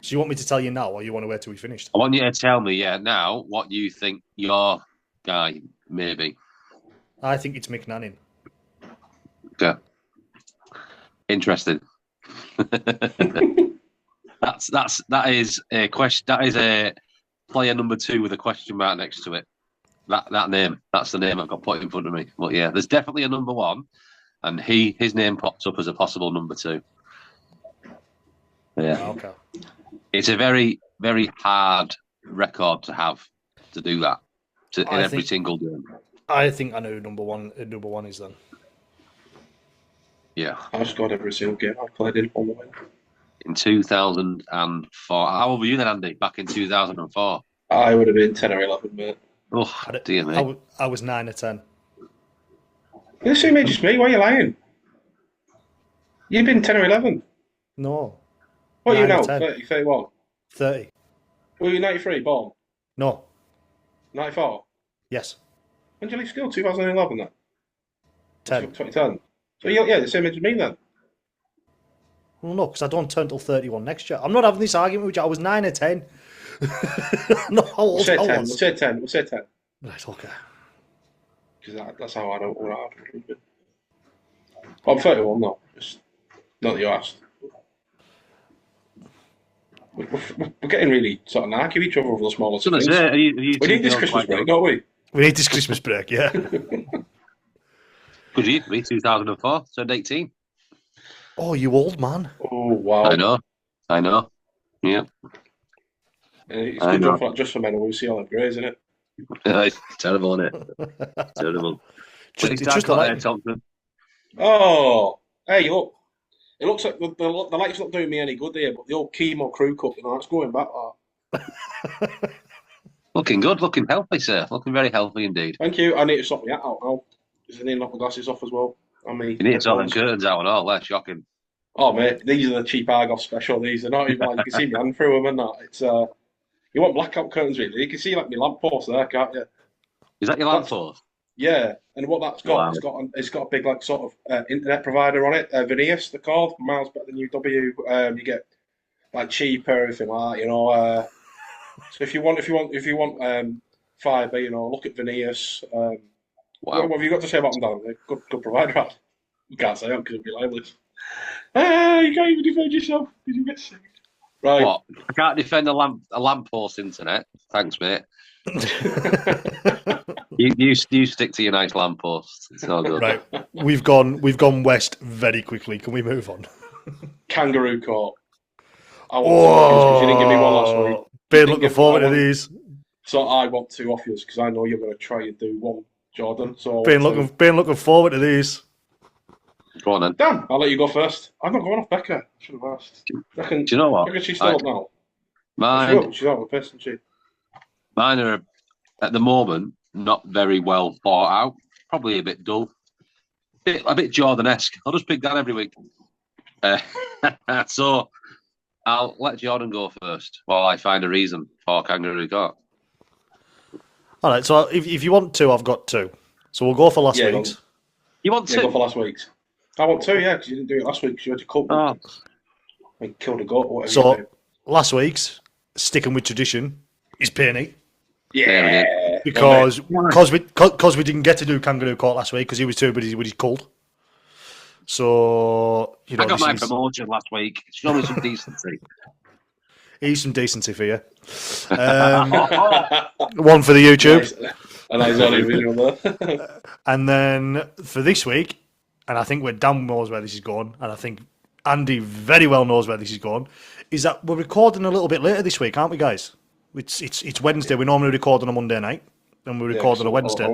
So you want me to tell you now or you want to wait till we finished? I want you to tell me, now what you think your guy may be. I think it's McNannon. Okay. Interesting. that is a question. That is a player number 2 with a question mark next to it. That name. That's the name I've got put in front of me. But yeah, there's definitely a number 1, and his name popped up as a possible number 2. Yeah. Okay. It's a very, very hard record to have to do that in every single game. I think I know who number one is then. Yeah. I've scored every single game I've played in on the win. In 2004. How old were you then, Andy? Back in 2004? I would have been 10 or 11, mate. Oh, dear me. I was 9 or 10. You're the same age as me. Why are you lying? You've been 10 or 11. No. What are you now? 30, 31? 30. Were you 93 born? No. 94? Yes. When did you leave school? 2011 then? 10. 2010. So yeah, the same age as me then. Well, no, because I don't turn till 31 next year. I'm not having this argument with you. I was 9 or 10. No, how old we'll say 10. We'll say 10. Right, okay. Because that's how I don't want to. I'm 31 now. Just not that you asked. We're getting really sort of narky with each other over the smaller things. We need this Christmas break, don't we? We need this Christmas break, yeah. Good year for me, 2004, turned 18. Oh, you old man. Oh, wow. I know. Yeah. It's a good job for that, just for men. We'll see all them greys, isn't it? It's terrible, isn't it? Terrible. It's just the lighting. Thompson. Oh, hey, look. It looks like the light's not doing me any good here, but the old chemo crew cut, it's going back. Looking good, looking healthy, sir. Looking very healthy indeed. Thank you. I need to sort my hat out now. I need to knock my glasses off as well. You need to sort them curtains out and all. That's shocking. Oh, mate, these are the cheap Argos special. These are not even like you can see my hand through them and that. It's you want blackout curtains, really? You can see like my lamppost there, can't you? Is that your lamppost? Yeah, and what that's got, Wow. it's got a big like sort of internet provider on it. Veneers, they're called. Miles better than UW. You get like cheaper, everything like that. So if you want fibre, look at Veneers. Wow. What have you got to say about them, Dan? Good provider. You can't say that because it'd be libelous. You can't even defend yourself because you get sick. Right. What? I can't defend a lamppost internet. Thanks, mate. you stick to your nice lamppost. It's all good. Right. We've gone west very quickly. Can we move on? Kangaroo court. Because you didn't give me one last week. Been looking forward to these. So I want two off you because I know you're going to try and do one, Jordan. So been looking forward to these. Go on then. Dan, I'll let you go first. I'm not going off Becca. I should have asked. Do you know what? Reckon she's still up now. Mine. She's out of the piss, isn't she? Mine are at the moment not very well thought out. Probably a bit dull. A bit Jordan-esque. I'll just pick that every week. So I'll let Jordan go first while I find a reason for Kangaroo Court. All right. So if you want two, I've got two. So we'll go for last week's. You want two? Go for last week's. I want two, because you didn't do it last week because you had to cut. Oh. And killed a goat or whatever. So last week's, sticking with tradition, is Penny. Yeah. Because we didn't get to do Kangaroo Court last week because he was too busy with his cold. So I got my promotion last week. Show me some decency. Here's some decency for you. One for the YouTube. Nice. A nice audio visual there. And then for this week, and I think where Dan knows where this is going, and I think Andy very well knows where this is going, is that we're recording a little bit later this week, aren't we, guys? It's Wednesday. We normally record on a Monday night, and we record on a Wednesday. I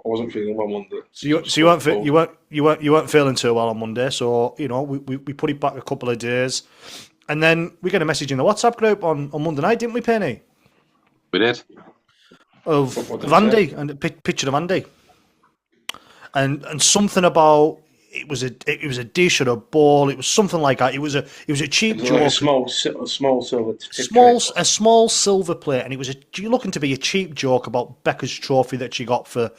wasn't feeling well Monday. So you weren't feeling too well on Monday. So we put it back a couple of days, and then we get a message in the WhatsApp group on Monday night, didn't we, Penny? We did. Of Andy and a picture of Andy, and something about it was a dish or a bowl. It was something like that. It was a cheap joke. Like a small silver a small silver plate, and it was looking to be a cheap joke about Becca's trophy that she got for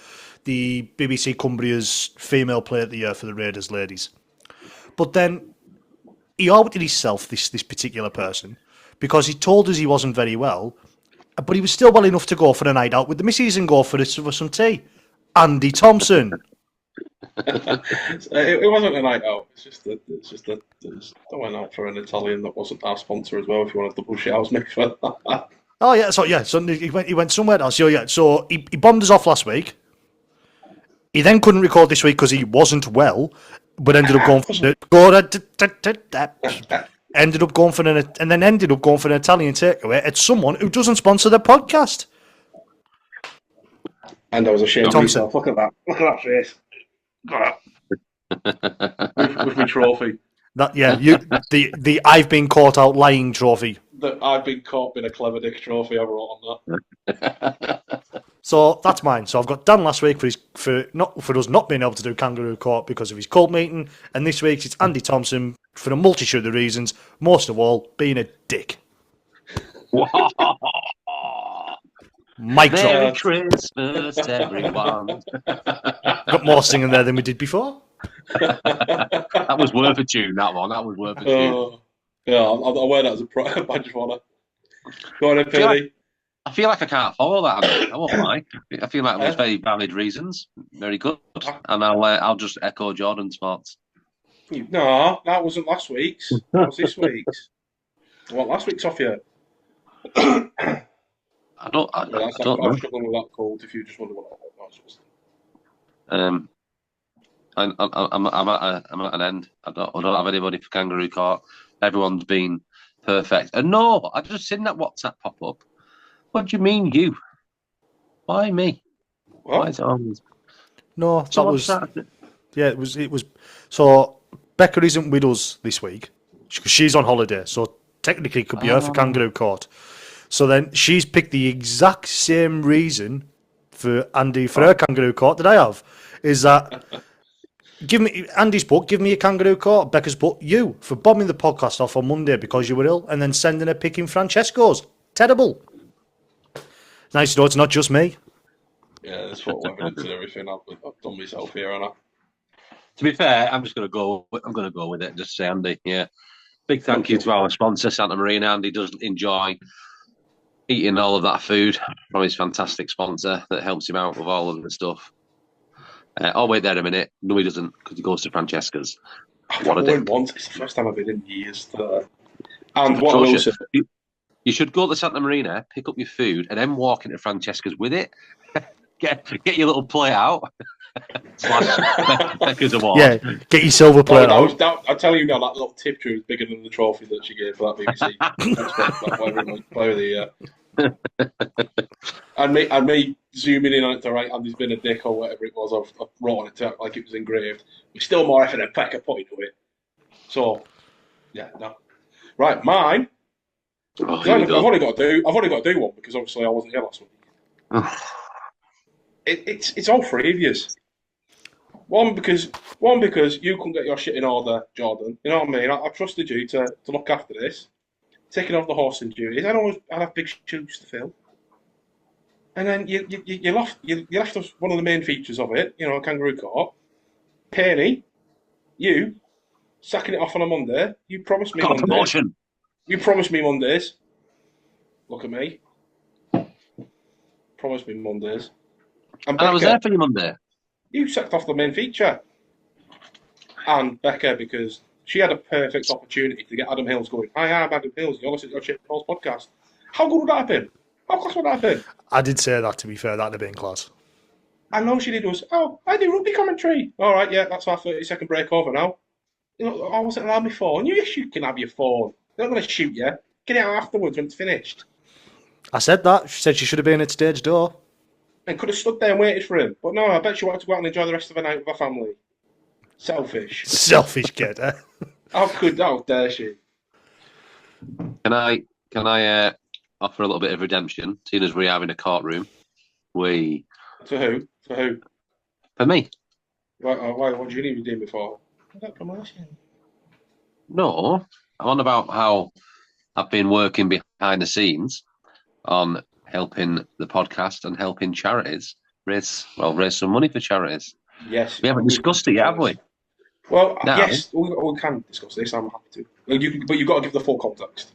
the BBC Cumbria's Female Player of the Year for the Raiders ladies. But then he outed himself, this particular person, because he told us he wasn't very well. But he was still well enough to go for a night out with the missus and go for some tea. Andy Thompson. It wasn't a night out. It's just that I went out for an Italian that wasn't our sponsor as well. If you want to double shouts, make sure. Oh yeah, so he went somewhere else. So he bombed us off last week. He then couldn't record this week because he wasn't well, but ended up going ended up going for an Italian takeaway at someone who doesn't sponsor the podcast. And I was ashamed of myself. Look at that. Look at that face. Look at that. with my trophy. The I've been caught out lying trophy. That I've been caught being a clever dick trophy. I wrote on that. So that's mine. So I've got Dan last week for us not being able to do Kangaroo Court because of his cult meeting, and this week it's Andy Thompson for a multitude of reasons. Most of all, being a dick. Mic drop. Merry Christmas, everyone. Got more singing there than we did before. That was worth a tune. That was worth a tune. Yeah, I'll wear that as a badge of honour. Go on, Penny. I feel like I can't follow that. I won't lie. I feel like it was very valid reasons. Very good. And I'll just echo Jordan's thoughts. No, that wasn't last week's. That was this week's. I want last week's off you. I don't know. I'm struggling with that cold. If you just wonder what that was. I'm at an end. I don't have anybody for Kangaroo Court. Everyone's been Perfect. And no, I just seen that WhatsApp pop up. What do you mean, you? Why me? What? Why is it always... No, So that what's was that? yeah. It was. So Becca isn't with us this week because she's on holiday. So technically, it could be her for Kangaroo Court. So then she's picked the exact same reason for Andy for her Kangaroo Court that I have. Is that give me Andy's book, give me a Kangaroo Court. Becca's book, you for bombing the podcast off on Monday because you were ill, and then sending her picking Francesco's. Terrible. Nice to know it's not just me. Yeah, there's photo evidence and everything. I've done myself here, and To be fair, I'm going to go with it. Just say Andy. Yeah. Big thank you to our sponsor, Santa Marina. Andy does enjoy eating all of that food from his fantastic sponsor that helps him out with all of the stuff. I'll wait there a minute. No, he doesn't, because he goes to Francesca's. I've been once. It's the first time I've been in years. And what I will say, you should go to Santa Marina, pick up your food, and then walk into Francesca's with it. Get your little plate out. Becca's award. Yeah, get your silver plate out. I'm telling you now, that little tip tray is bigger than the trophy that she gave for that BBC. Whatever the and me zooming in on it to write Andy's been a dick or whatever it was. I've wrote on it to like it was engraved. We're still more effort than Becca put into it. So yeah, no. Right, mine. I've only got to do one because obviously I wasn't here last week. It's all three of yous. One because you couldn't get your shit in order, Jordan. You know what I mean? I trusted you to look after this, taking off the horsing duties. I have big shoes to fill, and then you left us one of the main features of it. You know, Kangaroo Court. Penny, you sacking it off on a Monday. You promised me Mondays. Promotion. You promised me Mondays. Look at me. Promised me Mondays. And Becca, I was there for you Monday. You sacked off the main feature. And Becca, because she had a perfect opportunity to get Adam Hills going. Hi, I'm Adam Hills. You're listening to your Shit Balls podcast. How good would that have been? How class would that have been? I did say that, to be fair. That'd have been class. I know she did was, I do rugby commentary. All right, yeah, that's our 30-second break over now. You know, I wasn't allowed my phone. Yes, you can have your phone. They're not going to shoot you. Get it out afterwards when it's finished. I said that. She said she should have been at stage door. And could have stood there and waited for him. But no, I bet she wanted to go out and enjoy the rest of the night with her family. Selfish. Selfish kid, eh? How dare she? Can I offer a little bit of redemption, seeing as we are in a courtroom? To who? For me. Why? What do you need redeem me for? I got promotion. No, I'm on about how I've been working behind the scenes on helping the podcast and helping charities raise some money for charities. Yes. We haven't discussed it yet, have we? Well, yes, we can discuss this. I'm happy to. But you've got to give the full context.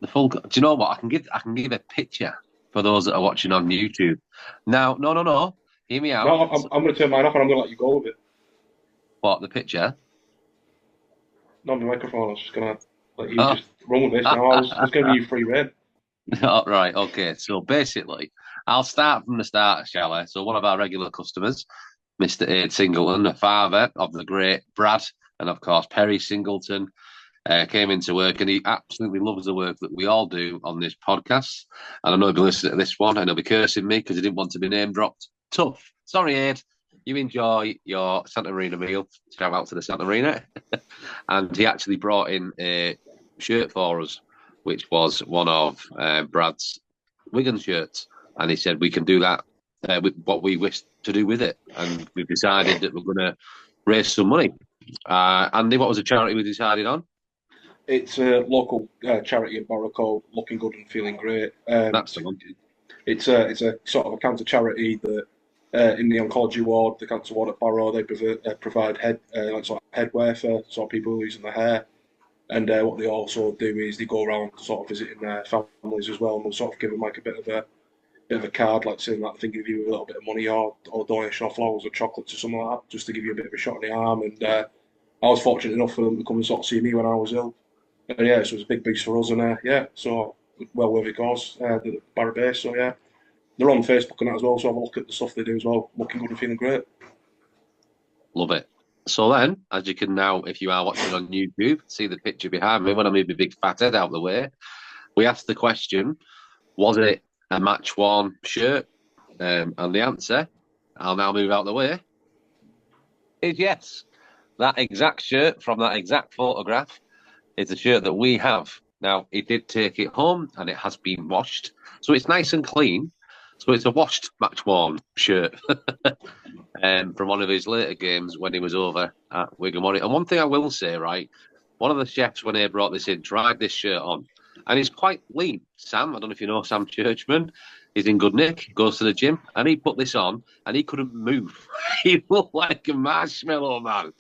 Do you know what? I can give a picture for those that are watching on YouTube. Now, no. Hear me out. No, I'm going to turn mine off and I'm going to let you go with it. What, the picture? No, the microphone. I was just going to let you just run with this. Now, I was going to give you free rein. Oh, right, okay. So basically, I'll start from the start, shall I? So one of our regular customers, Mr. Aid Singleton, the father of the great Brad, and of course Perry Singleton, came into work, and he absolutely loves the work that we all do on this podcast. And I know he'll be listening to this one, and he'll be cursing me because he didn't want to be name dropped. Tough. Sorry, Aid. You enjoy your Santa Marina meal. Shout out to the Santa Marina. And he actually brought in a shirt for us, which was one of Brad's Wigan shirts. And he said we can do that with what we wish to do with it. And we've decided that we're going to raise some money. Andy, what was the charity we decided on? It's a local charity in Borough called Looking Good and Feeling Great. That's the one. It's a sort of a cancer charity that in the oncology ward, the cancer ward at Borough, they provide headwear for sort of people losing their hair. And what they also do is they go around sort of visiting their families as well, and they'll sort of give them like a bit of a card, like saying that they can give you a little bit of money or donation or flowers or chocolates or something like that, just to give you a bit of a shot in the arm. And I was fortunate enough for them to come and sort of see me when I was ill. And yeah, so it was a big boost for us, and so well worth it cause the Barra Base. So yeah, they're on Facebook and that as well. So have a look at the stuff they do as well. Looking good and feeling great. Love it. So then, as you can now, if you are watching on YouTube, see the picture behind me when I move my big fat head out of the way. We asked the question, was it a match worn shirt? And the answer, I'll now move out of the way, is yes. That exact shirt from that exact photograph is a shirt that we have. Now, he did take it home and it has been washed. So it's nice and clean. So it's a washed match worn shirt. From one of his later games when he was over at Wigan Warrior. And one thing I will say, right, one of the chefs when he brought this in tried this shirt on, and he's quite lean. Sam, I don't know if you know Sam Churchman, he's in good nick, goes to the gym, and he put this on, and he couldn't move. He looked like a marshmallow man,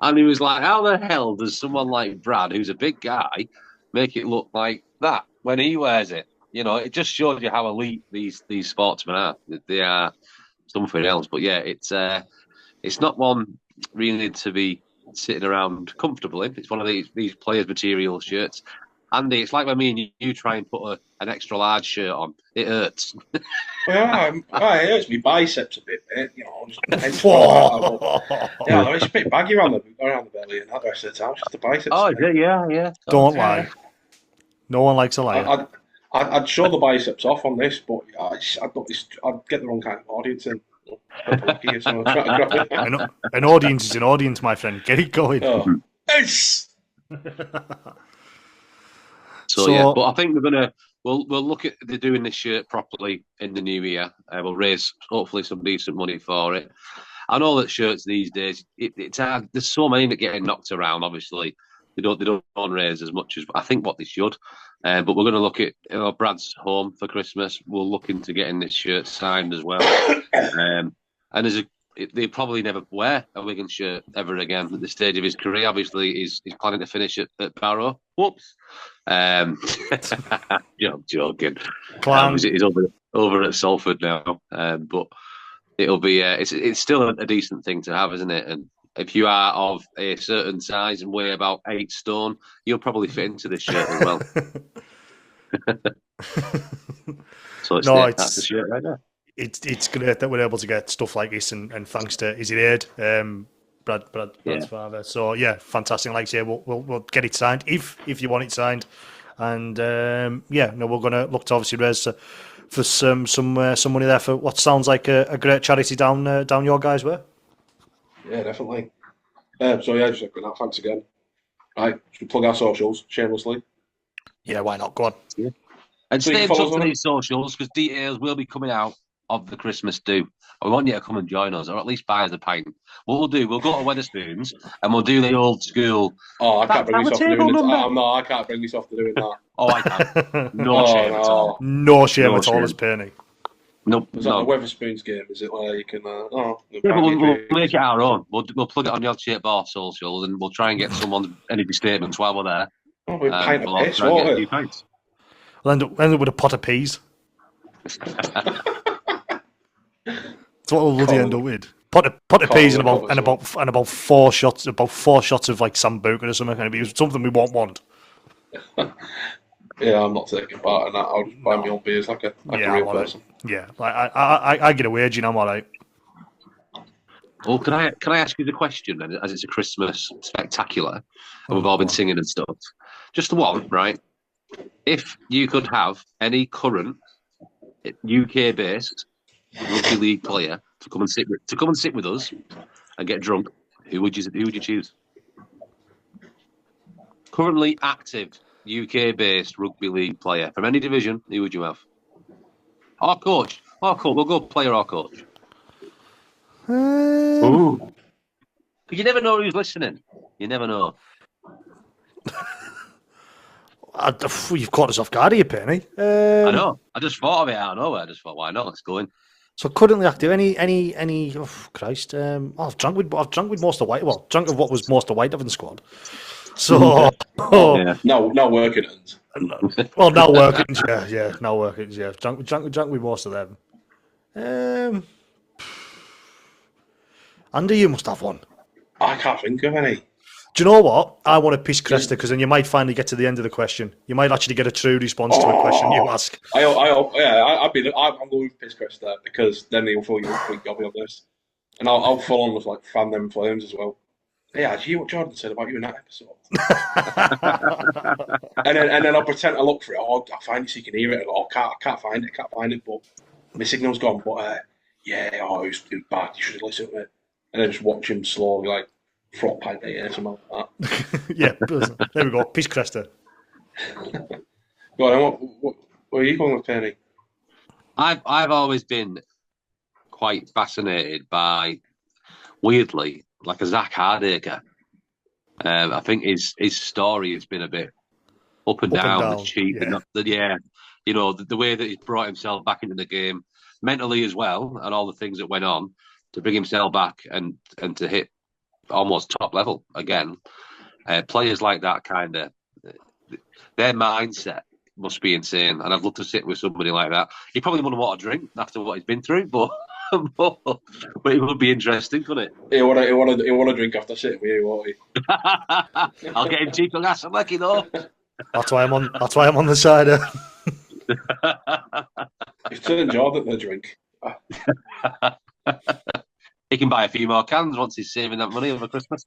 and he was like, "How the hell does someone like Brad, who's a big guy, make it look like that when he wears it?" You know, it just shows you how elite these sportsmen are. They are something else. But yeah, it's not one really to be sitting around comfortably. It's one of these players' material shirts. Andy, it's like when me and you try and put an extra large shirt on. It hurts. Well, it hurts me biceps a bit, mate. You know, it's a bit baggy around the belly and that the rest of the time. It's just the biceps. Oh, yeah. Don't lie. No one likes a liar. I'd show the biceps off on this, but I'd get the wrong kind of audience in. An audience is an audience, my friend. Get it going. Oh. Yes. So yeah, but I think we'll look at doing this shirt properly in the new year. We'll raise hopefully some decent money for it. I know that shirts these days, it's hard. There's so many that getting knocked around. Obviously, they don't raise as much as I think what they should. But we're going to look at Brad's home for Christmas. We'll look into getting this shirt signed as well. And they probably never wear a Wigan shirt ever again at this stage of his career. Obviously, he's planning to finish at Barrow. Whoops. Joking. He's over at Salford now. But it'll be it's still a decent thing to have, isn't it? And if you are of a certain size and weigh about 8 stone, you'll probably fit into this shirt as well. So that's the shirt right there. It's great that we're able to get stuff like this, and thanks to Is It Aid, Brad's father. So yeah, fantastic. Like I say, we'll get it signed if you want it signed, and we're going to look to obviously raise for some money there for what sounds like a great charity down your guys' way. Yeah, definitely. Just echoing that. Thanks again. Right, should we plug our socials shamelessly? Yeah, why not? Go on. Yeah. And stay in touch on these socials because details will be coming out of the Christmas do. We want you to come and join us, or at least buy us a pint. What we'll do, we'll go to Wetherspoons and we'll do the old school. Oh, I can't bring myself to doing it. I can't bring myself to doing that. Oh, I can. No shame at all. No shame at all, as Penny. Nope. Is that the Wetherspoons game? Is it where you can? But we'll make it our own. We'll plug it on your Shape Bar socials, and we'll try and get someone's energy statements while we're there. Oh, with a pint of piss, won't it? We'll end up with a pot of peas. That's what we'll bloody end up with. Pot of peas and about 4 shots of like Sambuca or something. It'll be something we won't want. Yeah, I'm not taking part in that. I'll just buy my own beers like a real person. Yeah, I get a wage, and I'm all right. Well, can I ask you the question then, as it's a Christmas spectacular, and we've all been singing and stuff? Just the one, right? If you could have any current UK-based rugby league player to come and sit with us and get drunk, who would you choose? Currently active UK-based rugby league player from any division, who would you have? Our coach. We'll go player or coach. Ooh. You never know who's listening. You never know. You've caught us off guard here, Penny. I know. I just thought of it out of nowhere. I just thought, why not? Let's go in. So currently active. Any? Oh Christ! I've drunk with most of White. Well, drunk of what was most of White of in the squad. So now working. Well, now working. Yeah. Now working. Yeah, drunk with most of them. Andy, you must have one. I can't think of any. Do you know what? I want to piss Cresta because then you might finally get to the end of the question. You might actually get a true response to a question you ask. I'm going with piss Cresta because then he'll think I'll be on this, and I'll full on with like fan them flames as well. Yeah, did you hear what Jordan said about you in that episode? and then I'll pretend to look for it. Oh, I'll find it so you can hear it. Oh, I can't find it. But my signal's gone. But yeah, it was bad. You should have listened to it. And then just watch him slowly, like, frog pipe it or something like that. Yeah, there we go. Peace Cresta. Go on, what are you going with, Penny? I've always been quite fascinated by, weirdly, like a Zach Hardacre. I think his story has been a bit up and down, the cheap, yeah. The way that he's brought himself back into the game mentally as well, and all the things that went on to bring himself back and to hit almost top level again. Players like that their mindset must be insane, and I'd love to sit with somebody like that. He probably wouldn't want to drink after what he's been through, but it would be interesting, couldn't it? He'll want to drink after sitting with you, won't he? I'll get him cheap on gas and lucky though. That's why I'm on the cider. He's telling Jordan to drink. He can buy a few more cans once he's saving that money over Christmas.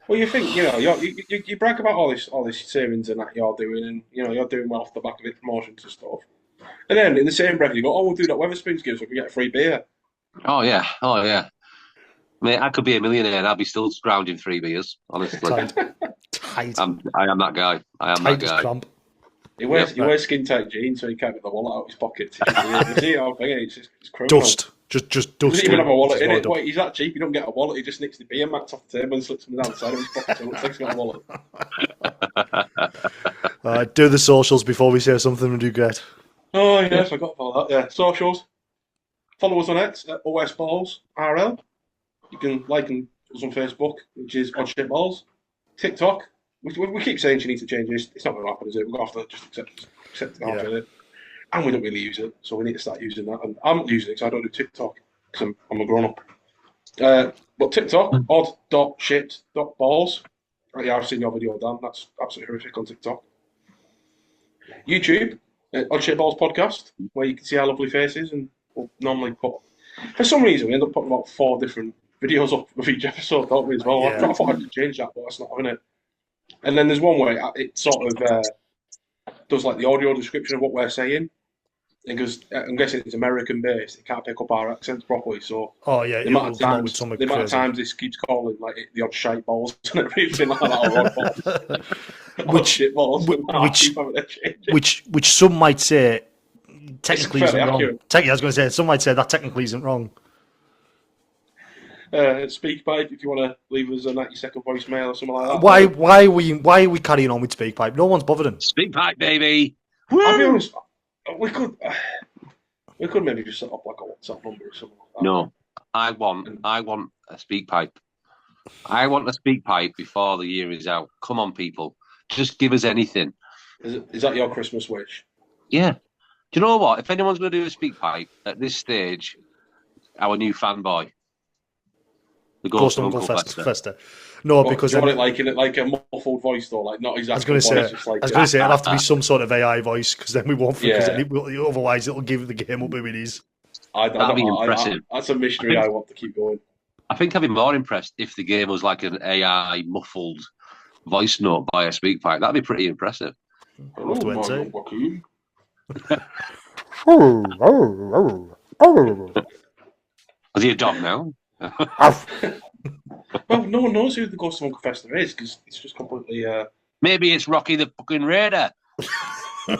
Well, you think, you brag about all this savings and that you're doing, and you're doing well off the back of it, promotions and stuff. And then in the same breath, you go, "Oh, we'll do that Wetherspoons give so we can get a free beer." Oh yeah. Mate, I could be a millionaire and I'd be still scrounging 3 beers, honestly. Tight. I am that guy. Tight as cramp. He wears skin tight jeans so he can't get the wallet out of his pocket. You see how big it's criminal. Dust. Just dust. He doesn't even have a wallet in it. Wait, he's that cheap, he don't get a wallet, he just nicks the beer mats off the table and slips them down the side of his pocket so it looks like he's got a wallet. Do the socials before we say something we regret. Oh, yes, I got all that. Yeah, socials. Follow us on X at OSBallsRL. You can like us on Facebook, which is OddShitBalls. TikTok. We keep saying you need to change this. It's not going to happen, is it? We're going to have to just accept it after it. And we don't really use it, so we need to start using that. And I'm not using it because I don't do TikTok because I'm a grown-up. But TikTok, odd.shit.balls. Yeah, I've seen your video, Dan. That's absolutely horrific on TikTok. YouTube, Odd Shit Balls podcast, where you can see our lovely faces, and we'll normally put. For some reason, we end up putting about 4 different videos up of each episode, don't we, as well? Yeah. I thought I could change that, but that's not having it. And then there's one where it sort of does like the audio description of what we're saying. Because I'm guessing it's American based, it can't pick up our accents properly. So the amount of times this keeps calling like the odd shite balls and everything like that, or odd balls, odd shit balls, which some might say technically isn't wrong. I was going to say some might say that technically isn't wrong. SpeakPipe, if you want to leave us a 90-second voicemail or something like that. Why are we carrying on with SpeakPipe? No one's bothering. SpeakPipe, baby. Woo! I'll be honest. We could maybe just set up like a WhatsApp number or something like that. No, I want a SpeakPipe. I want a SpeakPipe before the year is out. Come on, people, just give us anything. Is that your Christmas wish? Yeah. Do you know what? If anyone's going to do a SpeakPipe at this stage, our new fanboy, the Ghost of Uncle Fester. No, what, because do you want it like a muffled voice though, like not exactly. I was going to say it'll have to be some sort of AI voice because then we won't. Otherwise, it'll give the game up who it is. That'd be impressive. That's a mystery I want to keep going. I think I'd be more impressed if the game was like an AI muffled voice note by a SpeakPipe. That'd be pretty impressive. Is he a dog now? Well, no one knows who the Ghost of Uncle Fester is because it's just completely. Maybe it's Rocky the fucking Raider. You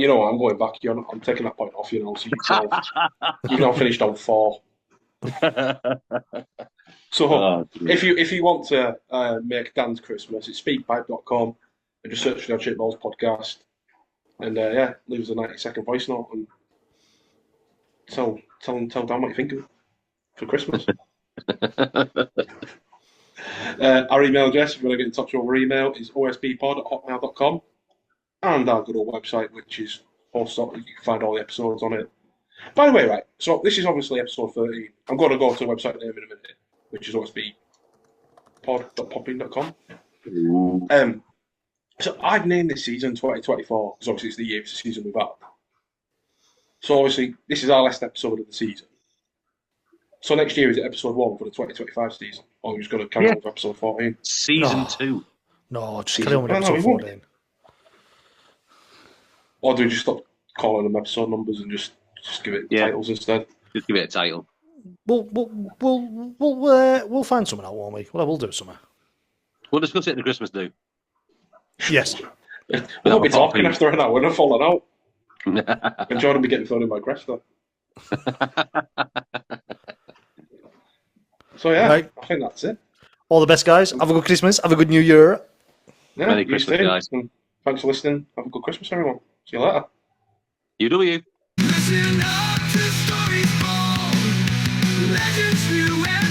know what? I'm going back. I'm taking that point off. So you've now finished on 4. So if you want to make Dan's Christmas, it's speakpipe.com and just search for the Shitballs podcast, and leave us a 90-second voice note and tell Dan what you think of it for Christmas. Our email address, if you want to get in touch over email, is osbpod@hotmail.com, and our good old website, which is also, you can find all the episodes on it. By the way, right, so this is obviously episode 13. I'm going to go to the website name in a minute, which is osbpod.popping.com. So I've named this season 2024 because obviously it's the season we've had. So obviously this is our last episode of the season. So next year is it episode 1 for the 2025 season, or are you just going to carry on with episode 14? Season 2. No, just carry on with No, episode we won't. 14. Or do we just stop calling them episode numbers and just give it titles instead? Just give it a title. We'll find something out, won't we? We'll do something. We'll discuss it in the Christmas do. Yes. We'll be talking after an hour and falling out. And Jordan will be getting thrown in my Cresta. So yeah, right. I think that's it. All the best, guys. Have a good Christmas. Have a good New Year. Yeah, Merry Christmas, guys. And thanks for listening. Have a good Christmas, everyone. See you later. UW. Listen up to stories told, legends new and